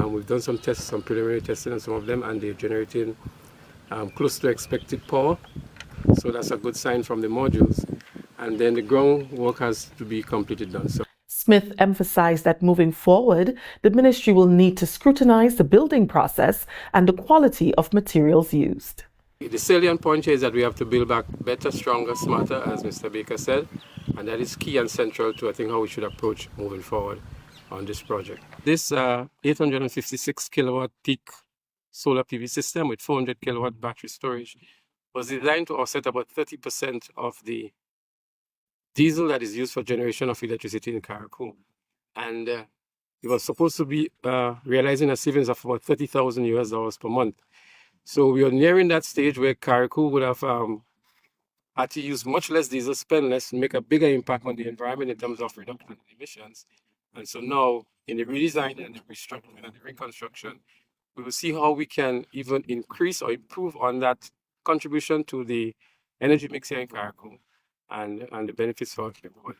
We've done some tests, some preliminary testing on some of them, and they're generating close to expected power. So that's a good sign from the modules. And then the groundwork has to be completed done. So Smith emphasized that moving forward, the ministry will need to scrutinize the building process and the quality of materials used. The salient point here is that we have to build back better, stronger, smarter, as Mr. Baker said, and that is key and central to, I think, how we should approach moving forward on this project. This 856 kilowatt peak solar PV system with 400 kilowatt battery storage was designed to offset about 30% of the diesel that is used for generation of electricity in Carriacou. And it was supposed to be realizing a savings of about $30,000 per month. So we are nearing that stage where Carriacou would have had to use much less diesel, spend less, make a bigger impact on the environment in terms of reduction in emissions. And so now, in the redesign and the restructuring and the reconstruction, we will see how we can even increase or improve on that contribution to the energy mix here in Carriacou and the benefits for everyone.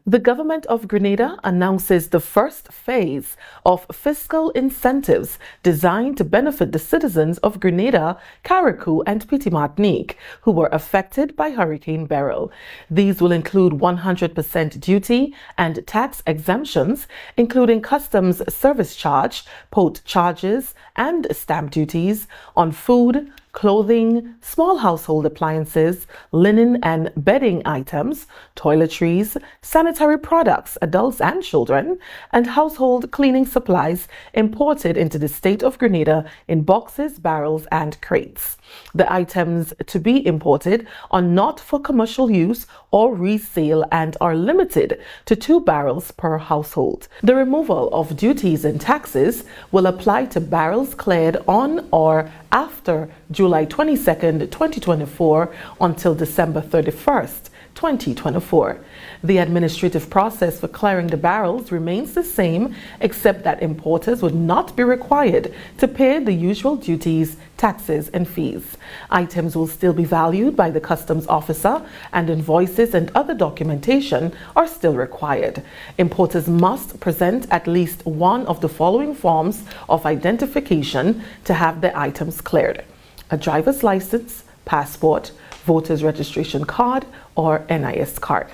The government of Grenada announces the first phase of fiscal incentives designed to benefit the citizens of Grenada, Carriacou, and Petite Martinique who were affected by Hurricane Beryl. These will include 100% duty and tax exemptions, including customs service charge, port charges, and stamp duties on food, clothing, small household appliances, linen and bedding items, toiletries, sanitary products, adults and children, and household cleaning supplies imported into the state of Grenada in boxes, barrels, and crates. The items to be imported are not for commercial use or resale and are limited to 2 barrels per household. The removal of duties and taxes will apply to barrels cleared on or after July 22nd, 2024 until December 31st, 2024. The administrative process for clearing the barrels remains the same, except that importers would not be required to pay the usual duties, taxes, and fees. Items will still be valued by the customs officer, and invoices and other documentation are still required. Importers must present at least one of the following forms of identification to have their items cleared: a driver's license, passport, voter's registration card, or NIS card.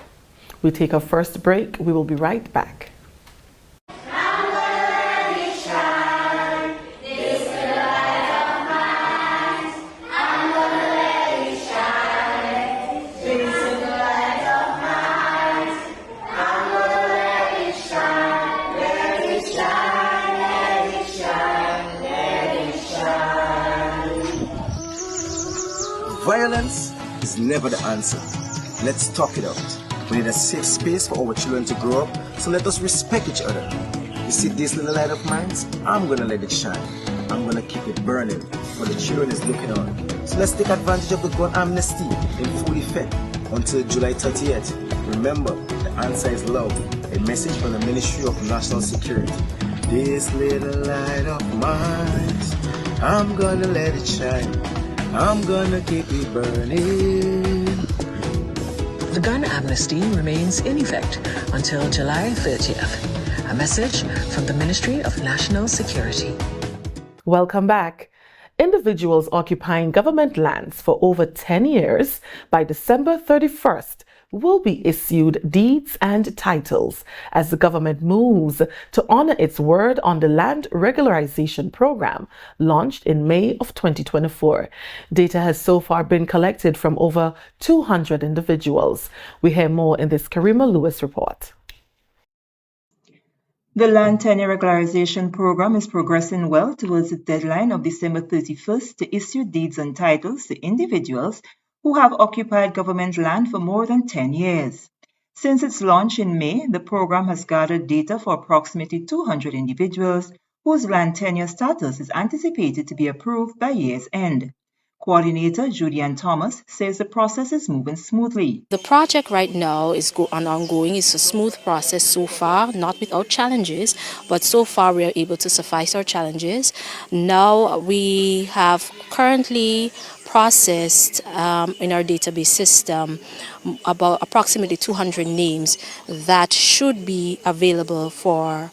We take our first break. We will be right back. Violence is never the answer. Let's talk it out. We need a safe space for our children to grow up, so let us respect each other. You see this little light of mine? I'm gonna let it shine. I'm gonna keep it burning, for the children is looking on. So let's take advantage of the gun amnesty in full effect until July 30th. Remember, the answer is love. A message from the Ministry of National Security. This little light of mine, I'm gonna let it shine. I'm gonna keep it burning. The gun amnesty remains in effect until July 30th. A message from the Ministry of National Security. Welcome back. Individuals occupying government lands for over 10 years by December 31st will be issued deeds and titles as the government moves to honor its word on the land regularization program launched in May of 2024. Data has so far been collected from over 200 individuals. We hear more in this Karima Lewis report. The Land Tenure Regularization Program is progressing well towards the deadline of December 31st to issue deeds and titles to individuals who have occupied government land for more than 10 years. Since its launch in May, the program has gathered data for approximately 200 individuals whose land tenure status is anticipated to be approved by year's end. Coordinator Julianne Thomas says the process is moving smoothly. The project right now is ongoing. It's a smooth process so far, not without challenges, but so far we are able to suffice our challenges. Now we have currently processed in our database system about approximately 200 names that should be available for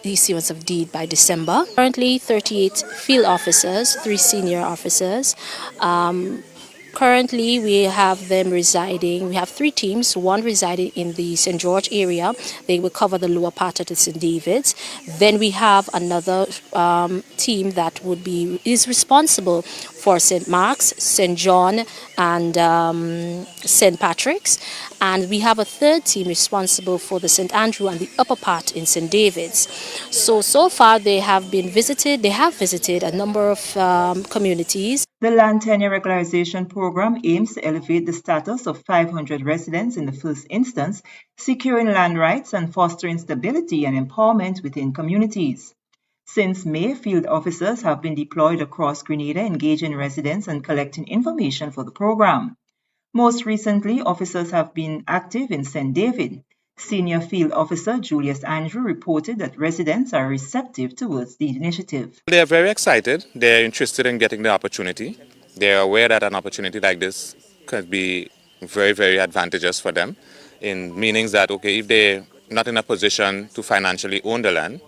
issuance of deed by December. Currently 38 field officers, 3 senior officers. Currently, we have them residing. We have 3 teams, one residing in the St. George area. They will cover the lower part of the St. David's. Then we have another team that is responsible for St. Mark's, St. John, and St. Patrick's. And we have a third team responsible for the St. Andrew and the upper part in St. David's. So far they have visited a number of communities. The Land Tenure Regularization Program aims to elevate the status of 500 residents in the first instance, securing land rights and fostering stability and empowerment within communities. Since May, field officers have been deployed across Grenada engaging residents and collecting information for the program. Most recently, officers have been active in St. David. Senior Field Officer Julius Andrew reported that residents are receptive towards the initiative. They are very excited. They are interested in getting the opportunity. They are aware that an opportunity like this could be very, very advantageous for them, in meanings that, okay, if they're not in a position to financially own the land,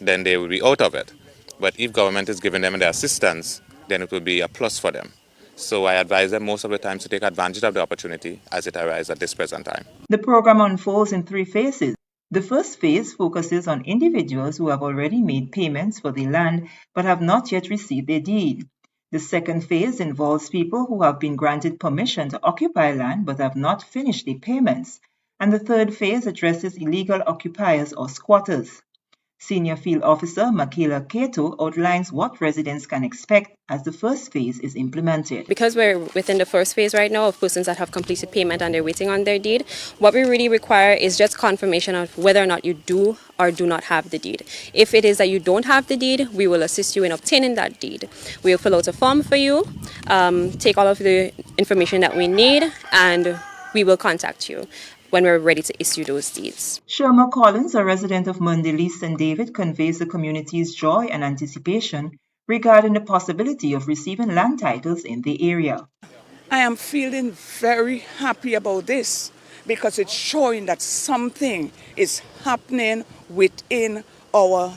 then they will be out of it. But if government is giving them the assistance, then it will be a plus for them. So I advise them most of the time to take advantage of the opportunity as it arises at this present time. The program unfolds in 3 phases. The first phase focuses on individuals who have already made payments for the land but have not yet received their deed. The second phase involves people who have been granted permission to occupy land but have not finished their payments. And the third phase addresses illegal occupiers or squatters. Senior Field Officer Michaela Cato outlines what residents can expect as the first phase is implemented. Because we're within the first phase right now of persons that have completed payment and they're waiting on their deed, what we really require is just confirmation of whether or not you do or do not have the deed. If it is that you don't have the deed, we will assist you in obtaining that deed. We'll fill out a form for you, take all of the information that we need, and we will contact you when we're ready to issue those deeds. Sherma Collins, a resident of Mundelease St. David, conveys the community's joy and anticipation regarding the possibility of receiving land titles in the area. I am feeling very happy about this because it's showing that something is happening within our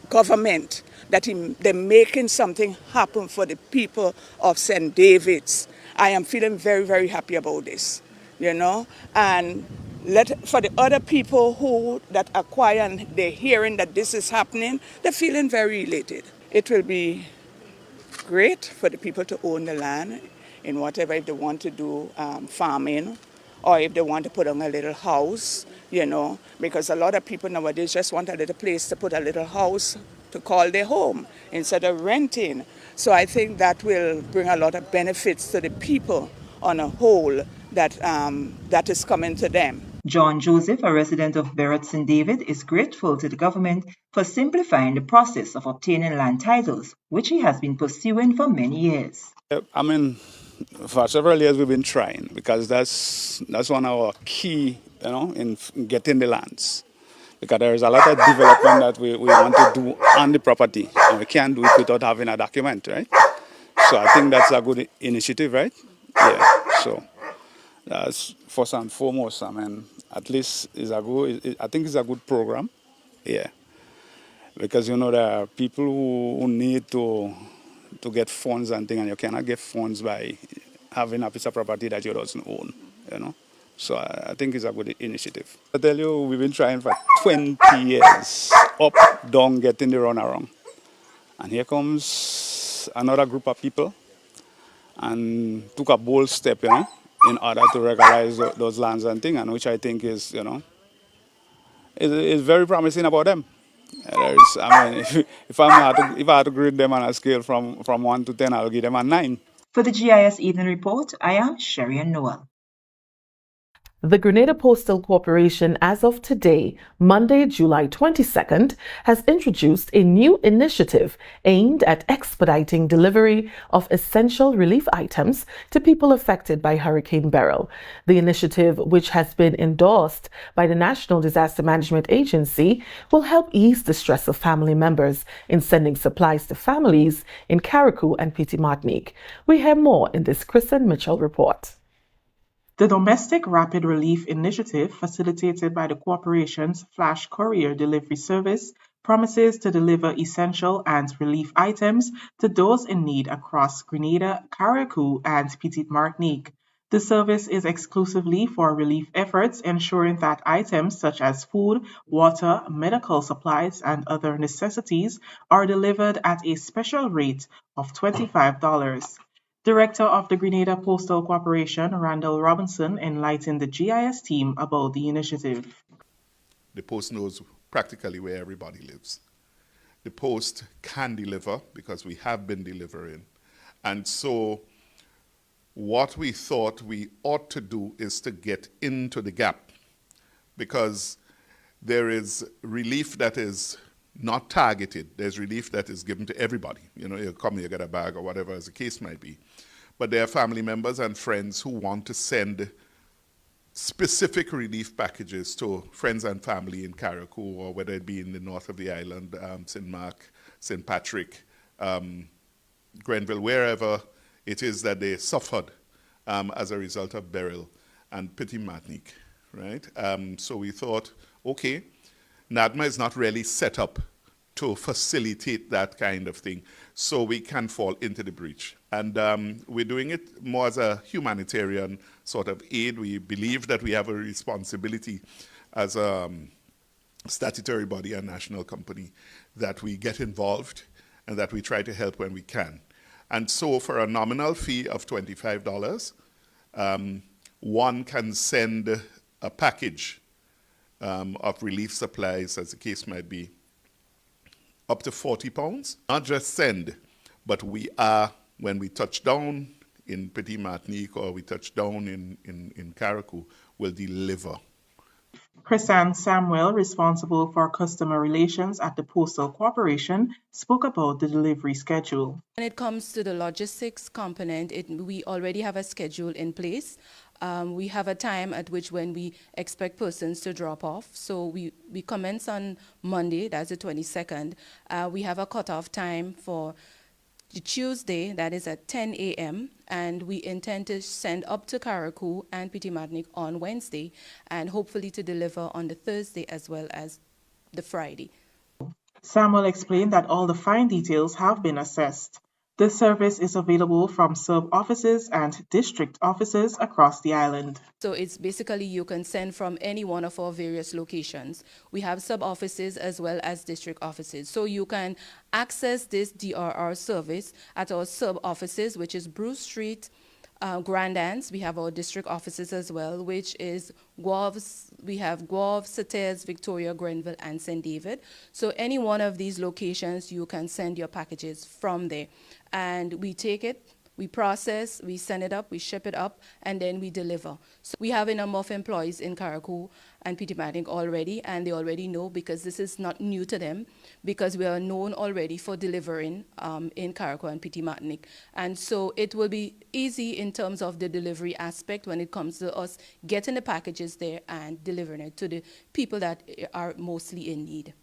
government, that they're making something happen for the people of St. David's. I am feeling very, very happy about this. And for the other people that acquire and they're hearing that this is happening, they're feeling very elated. It will be great for the people to own the land in whatever, if they want to do farming or if they want to put on a little house, because a lot of people nowadays just want a little place to put a little house to call their home instead of renting. So I think that will bring a lot of benefits to the people on a whole that is coming to them. John Joseph, a resident of Berrett St. David, is grateful to the government for simplifying the process of obtaining land titles, which he has been pursuing for many years. For several years we've been trying because that's one of our key, in getting the lands. Because there is a lot of development that we want to do on the property, and we can't do it without having a document, right? So I think that's a good initiative, right? Yeah. So that's first and foremost. At least I think it's a good program. Yeah. Because there are people who need to get funds and things, and you cannot get funds by having a piece of property that you don't own. So I think it's a good initiative. I tell you, we've been trying for 20 years, up, down, getting the runaround. And here comes another group of people and took a bold step, in order to regularize those lands and things, and which I think is, is very promising about them. If I had to grade them on a scale from 1 to 10, I'll give them a 9. For the GIS Evening Report, I am Sherry Noel. The Grenada Postal Corporation, as of today, Monday, July 22nd, has introduced a new initiative aimed at expediting delivery of essential relief items to people affected by Hurricane Beryl. The initiative, which has been endorsed by the National Disaster Management Agency, will help ease the stress of family members in sending supplies to families in Carriacou and Petit Martinique. We hear more in this Kristen Mitchell report. The Domestic Rapid Relief Initiative, facilitated by the corporation's Flash Courier delivery service, promises to deliver essential and relief items to those in need across Grenada, Carriacou, and Petite Martinique. The service is exclusively for relief efforts, ensuring that items such as food, water, medical supplies, and other necessities are delivered at a special rate of $25. Director of the Grenada Postal Corporation, Randall Robinson, enlightened the GIS team about the initiative. The Post knows practically where everybody lives. The Post can deliver because we have been delivering. And so what we thought we ought to do is to get into the gap, because there is relief that is not targeted. There's relief that is given to everybody. You know, you come, you get a bag or whatever as the case might be. But there are family members and friends who want to send specific relief packages to friends and family in Carriacou, or whether it be in the north of the island, St. Mark, St. Patrick, Grenville, wherever it is that they suffered as a result of Beryl, and Petit Martinique, right? So we thought, okay, NADMA is not really set up to facilitate that kind of thing, so we can fall into the breach. And we're doing it more as a humanitarian sort of aid. We believe that we have a responsibility as a statutory body and national company that we get involved and that we try to help when we can. And so for a nominal fee of $25, one can send a package of relief supplies, as the case might be, up to £40. Not just send, but we are, when we touch down in Petit Martinique or we touch down in Carriacou, will deliver. Chrisanne Samuel, responsible for customer relations at the Postal Corporation, spoke about the delivery schedule. When it comes to the logistics component, we already have a schedule in place. We have a time at which when we expect persons to drop off. So we commence on Monday, that's the 22nd. We have a cutoff time for Tuesday, that is at 10 a.m., and we intend to send up to Carriacou and Petit Martinique on Wednesday, and hopefully to deliver on the Thursday as well as the Friday. Samuel explained that all the fine details have been assessed. The service is available from sub-offices and district offices across the island. So it's basically you can send from any one of our various locations. We have sub-offices as well as district offices. So you can access this DRR service at our sub-offices, which is Bruce Street, Grand Anse. We have our district offices as well, which is Guaves. We have Guav, Sates, Victoria, Grenville, and St. David. So any one of these locations, you can send your packages from there. And we take it, we process, we send it up, we ship it up, and then we deliver. So we have a number of employees in Carriacou and Petit Martinique already, and they already know, because this is not new to them, because we are known already for delivering in Carriacou and Petit Martinique. And so it will be easy in terms of the delivery aspect when it comes to us getting the packages there and delivering it to the people that are mostly in need.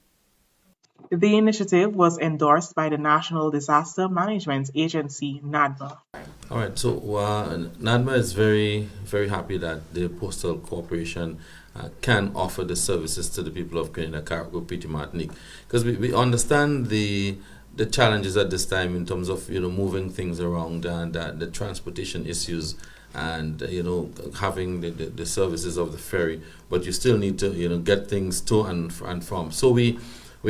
The initiative was endorsed by the National Disaster Management Agency, NADMA. All right, so NADMA is very, very happy that the Postal Corporation can offer the services to the people of Grenada, Carriacou, Petit Martinique, because we understand the challenges at this time in terms of moving things around and the transportation issues and having the services of the ferry, but you still need to get things to and from. So we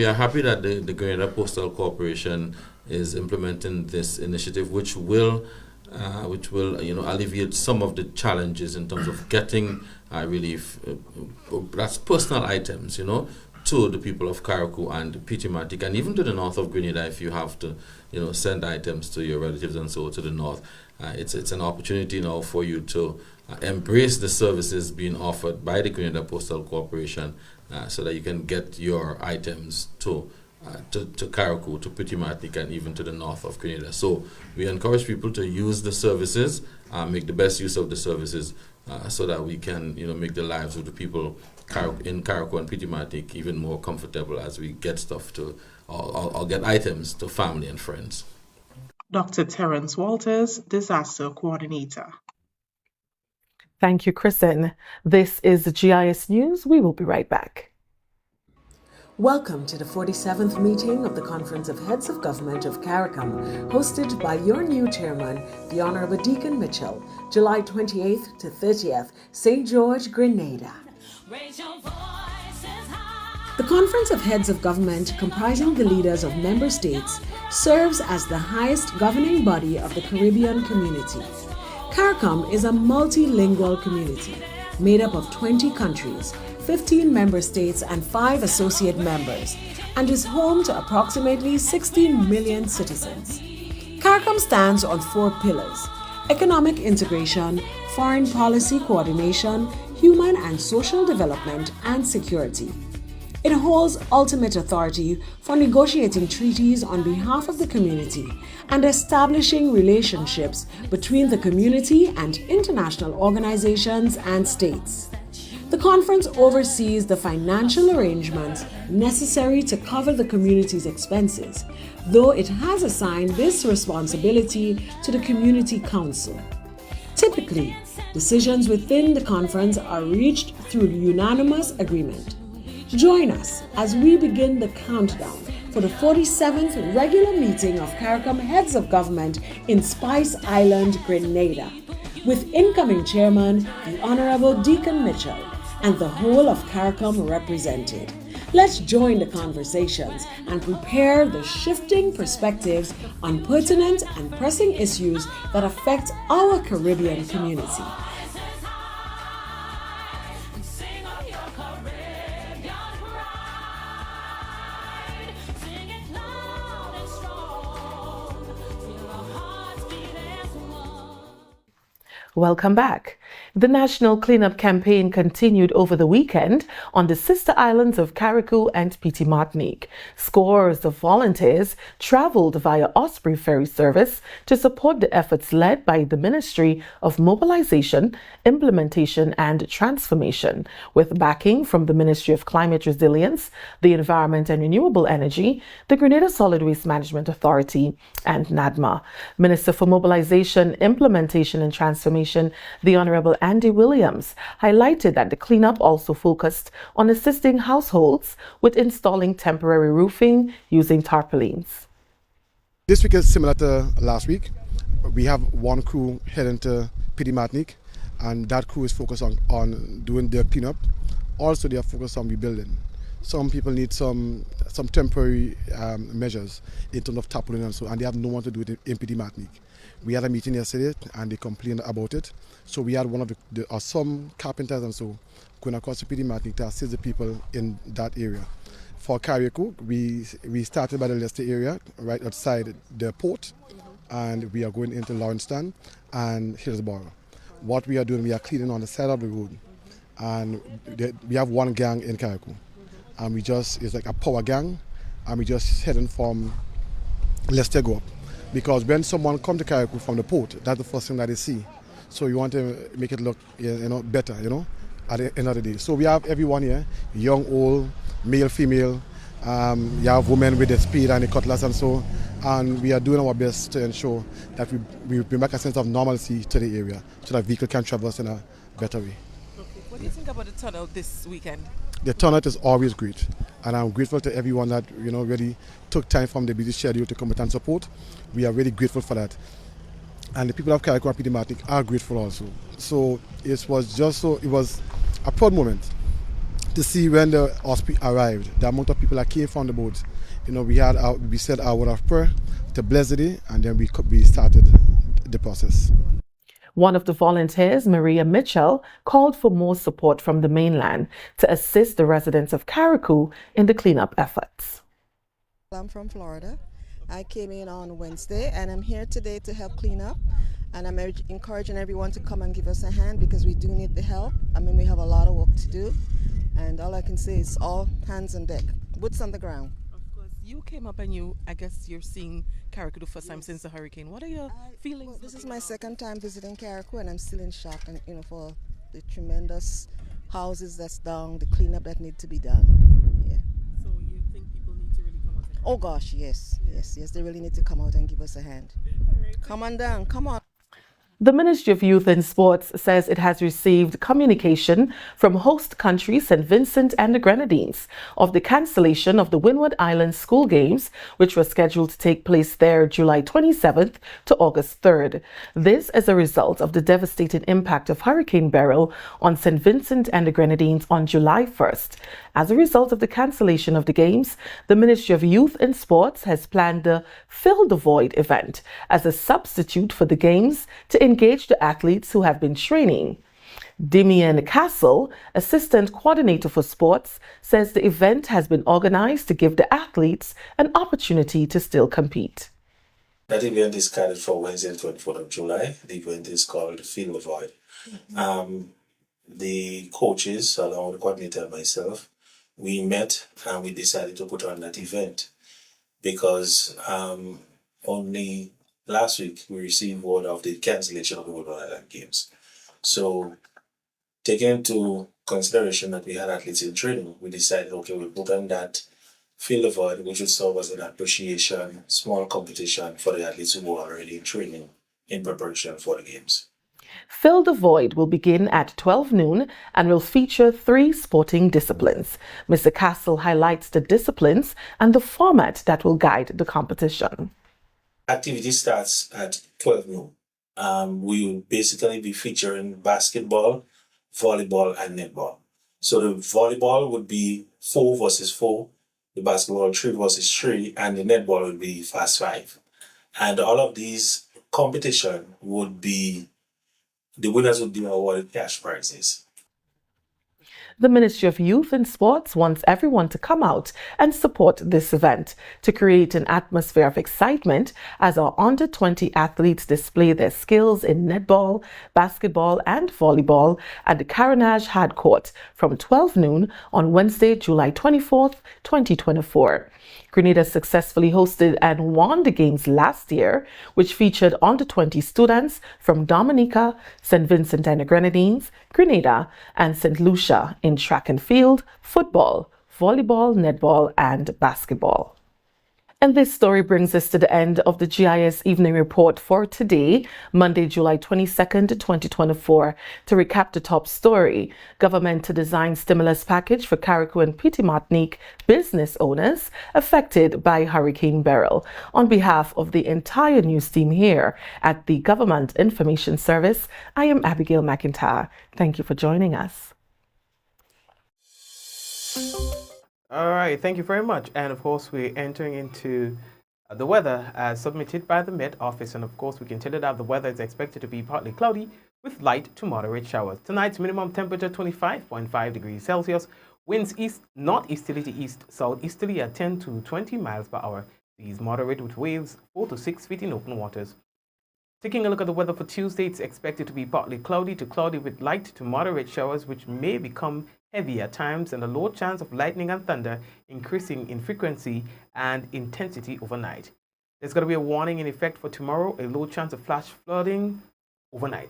are happy that the Grenada Postal Corporation is implementing this initiative, which will alleviate some of the challenges in terms of getting relief. That's personal items, to the people of Carriacou and Petit Martinique, and even to the north of Grenada if you have to, send items to your relatives and so to the north. It's an opportunity now for you to embrace the services being offered by the Grenada Postal Corporation so that you can get your items to Carriacou, to Petit Martinique, and even to the north of Grenada. So we encourage people to use the services, make the best use of the services so that we can make the lives of the people in Carriacou and Petit Martinique even more comfortable as we get stuff to, or get items to family and friends. Dr. Terence Walters, Disaster Coordinator. Thank you, Kristen. This is the GIS News. We will be right back. Welcome to the 47th meeting of the Conference of Heads of Government of CARICOM, hosted by your new chairman, the Honorable Deacon Mitchell, July 28th to 30th, St. George, Grenada. The Conference of Heads of Government, comprising the leaders of member states, serves as the highest governing body of the Caribbean community. CARICOM is a multilingual community made up of 20 countries, 15 member states and 5 associate members, and is home to approximately 16 million citizens. CARICOM stands on 4 pillars: economic integration, foreign policy coordination, human and social development, and security. It holds ultimate authority for negotiating treaties on behalf of the community and establishing relationships between the community and international organizations and states. The conference oversees the financial arrangements necessary to cover the community's expenses, though it has assigned this responsibility to the Community Council. Typically, decisions within the conference are reached through unanimous agreement. Join us as we begin the countdown for the 47th regular meeting of CARICOM Heads of Government in Spice Island, Grenada, with incoming chairman, the Honorable Deacon Mitchell, and the whole of CARICOM represented. Let's join the conversations and prepare the shifting perspectives on pertinent and pressing issues that affect our Caribbean community. Welcome back. The national cleanup campaign continued over the weekend on the sister islands of Carriacou and Petit Martinique. Scores of volunteers traveled via Osprey ferry service to support the efforts led by the Ministry of Mobilization, Implementation and Transformation, with backing from the Ministry of Climate Resilience, the Environment and Renewable Energy, the Grenada Solid Waste Management Authority, and NADMA. Minister for Mobilization, Implementation and Transformation, the Honorable Andy Williams, highlighted that the cleanup also focused on assisting households with installing temporary roofing using tarpaulins. This week is similar to last week. We have one crew heading to Petit Martinique, and that crew is focused on doing their cleanup. Also, they are focused on rebuilding. Some people need some temporary measures in terms of tarpaulin and so, and they have no one to do it in Petit Martinique. We had a meeting yesterday and they complained about it. So we had one of some carpenters and so going across to Petit Martinique to assist the people in that area. For Carriacou, we started by the Leicester area, right outside the port, and we are going into Lawrencetown and Hillsborough. What we are doing, we are cleaning on the side of the road, and we have one gang in Carriacou, and it's like a power gang, and we just heading from Leicester go up. Because when someone comes to Carriacou from the port, that's the first thing that they see. So you want to make it look, better, at the end of the day. So we have everyone here, young, old, male, female. You have women with the speed and the cutlass and so. And we are doing our best to ensure that we bring back a sense of normalcy to the area so that vehicle can traverse in a better way. Okay. What do you think about the turnout this weekend? The turnout is always great, and I'm grateful to everyone that really took time from the busy schedule to come and support. We are really grateful for that, and the people of Carriacou and Petit Martinique are grateful also. So it was a proud moment to see when the Osprey arrived. The amount of people that came from the boat. We said our word of prayer to bless the day, and then we started the process. One of the volunteers, Maria Mitchell, called for more support from the mainland to assist the residents of Carriacou in the cleanup efforts. I'm from Florida. I came in on Wednesday and I'm here today to help clean up. And I'm encouraging everyone to come and give us a hand because we do need the help. I mean, we have a lot of work to do. And all I can say is all hands on deck, boots on the ground. Of course, you came up and I guess you're seeing Carriacou the first time since the hurricane. What are your feelings? Well, this is my second time visiting Carriacou, and I'm still in shock, and for the tremendous houses that's down, the cleanup that need to be done. Yeah. So you think people need to really come out? Oh gosh, yes, they really need to come out and give us a hand. Come on down, come on. The Ministry of Youth and Sports says it has received communication from host country St. Vincent and the Grenadines of the cancellation of the Windward Island School Games, which were scheduled to take place there July 27th to August 3rd. This as a result of the devastating impact of Hurricane Beryl on St. Vincent and the Grenadines on July 1st. As a result of the cancellation of the games, the Ministry of Youth and Sports has planned the Fill the Void event as a substitute for the games to engage the athletes who have been training. Damian Castle, Assistant Coordinator for Sports, says the event has been organized to give the athletes an opportunity to still compete. That event is scheduled for Wednesday, the 24th of July. The event is called Fill the Void. The coaches, along with the coordinator and myself, we met and we decided to put on that event because only last week we received word of the cancellation of the Windward Island Games. So, taking into consideration that we had athletes in training, we decided, okay, we'll put on that Fill the Void, which would serve as an appreciation, small competition for the athletes who were already in training in preparation for the games. Fill the Void will begin at 12 noon and will feature 3 sporting disciplines. Mr. Castle highlights the disciplines and the format that will guide the competition. Activity starts at 12 noon. We will basically be featuring basketball, volleyball, and netball. So the volleyball would be 4 versus 4, the basketball 3 versus 3, and the netball would be fast 5. And all of these competition would be, the winners would be awarded cash prizes. The Ministry of Youth and Sports wants everyone to come out and support this event to create an atmosphere of excitement as our under-20 athletes display their skills in netball, basketball and volleyball at the Carnage Had Court from 12 noon on Wednesday, July 24th, 2024. Grenada successfully hosted and won the games last year, which featured under-20 students from Dominica, St. Vincent and the Grenadines, Grenada, and St. Lucia in track and field, football, volleyball, netball, and basketball. And this story brings us to the end of the GIS Evening Report for today, Monday, July 22nd, 2024. To recap the top story, government to design stimulus package for Carriacou and Petite Martinique business owners affected by Hurricane Beryl. On behalf of the entire news team here at the Government Information Service, I am Abigail McIntyre. Thank you for joining us. All right, thank you very much. And of course, we're entering into the weather as submitted by the Met Office. And of course, we can tell you that the weather is expected to be partly cloudy with light to moderate showers. Tonight's minimum temperature 25.5 degrees Celsius. Winds east, northeasterly to east, southeasterly at 10 to 20 miles per hour. These moderate with waves 4 to 6 feet in open waters. Taking a look at the weather for Tuesday, it's expected to be partly cloudy to cloudy with light to moderate showers, which may become heavy at times, and a low chance of lightning and thunder increasing in frequency and intensity overnight. There's going to be a warning in effect for tomorrow, a low chance of flash flooding overnight.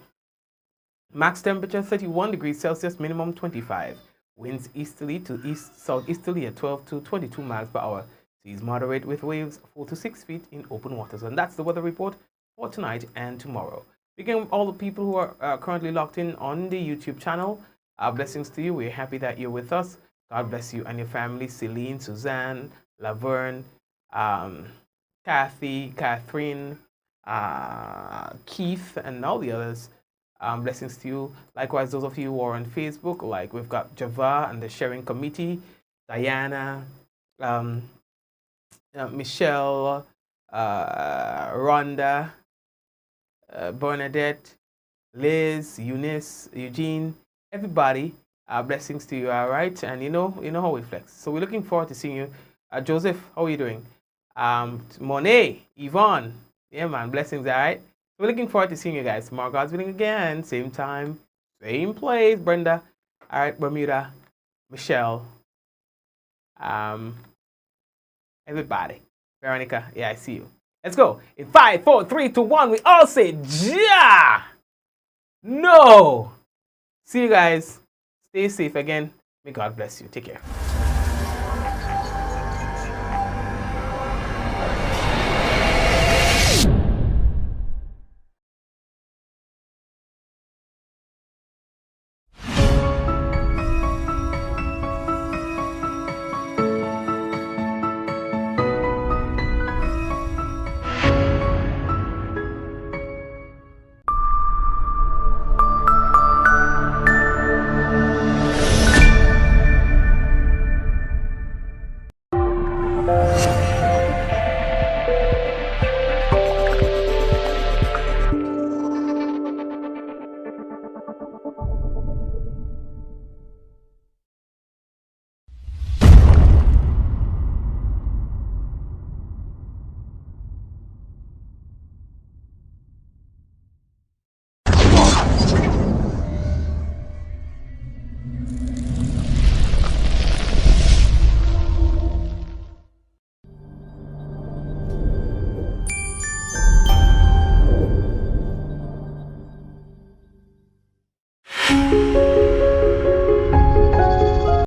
Max temperature 31 degrees Celsius, minimum 25. Winds easterly to east southeasterly at 12 to 22 miles per hour. Seas moderate with waves 4 to 6 feet in open waters. And that's the weather report for tonight and tomorrow. Begin all the people who are currently locked in on the YouTube channel. Our blessings to you. We're happy that you're with us. God bless you and your family. Celine, Suzanne, Laverne, Kathy, Catherine, Keith, and all the others. Blessings to you. Likewise, those of you who are on Facebook, like we've got Java and the sharing committee, Diana, Michelle, Rhonda, Bernadette, Liz, Eunice, Eugene, everybody. Blessings to you, all right? And you know how we flex. So we're looking forward to seeing you. Joseph, how are you doing? Monet, Yvonne, yeah man, blessings, all right? We're looking forward to seeing you guys tomorrow. God's willing again. Same time, same place. Brenda. All right, Bermuda. Michelle. Everybody. Veronica. Yeah, I see you. Let's go. In 5, 4, 3, 2, 1, we all say ja. No. See you guys. Stay safe again. May God bless you. Take care.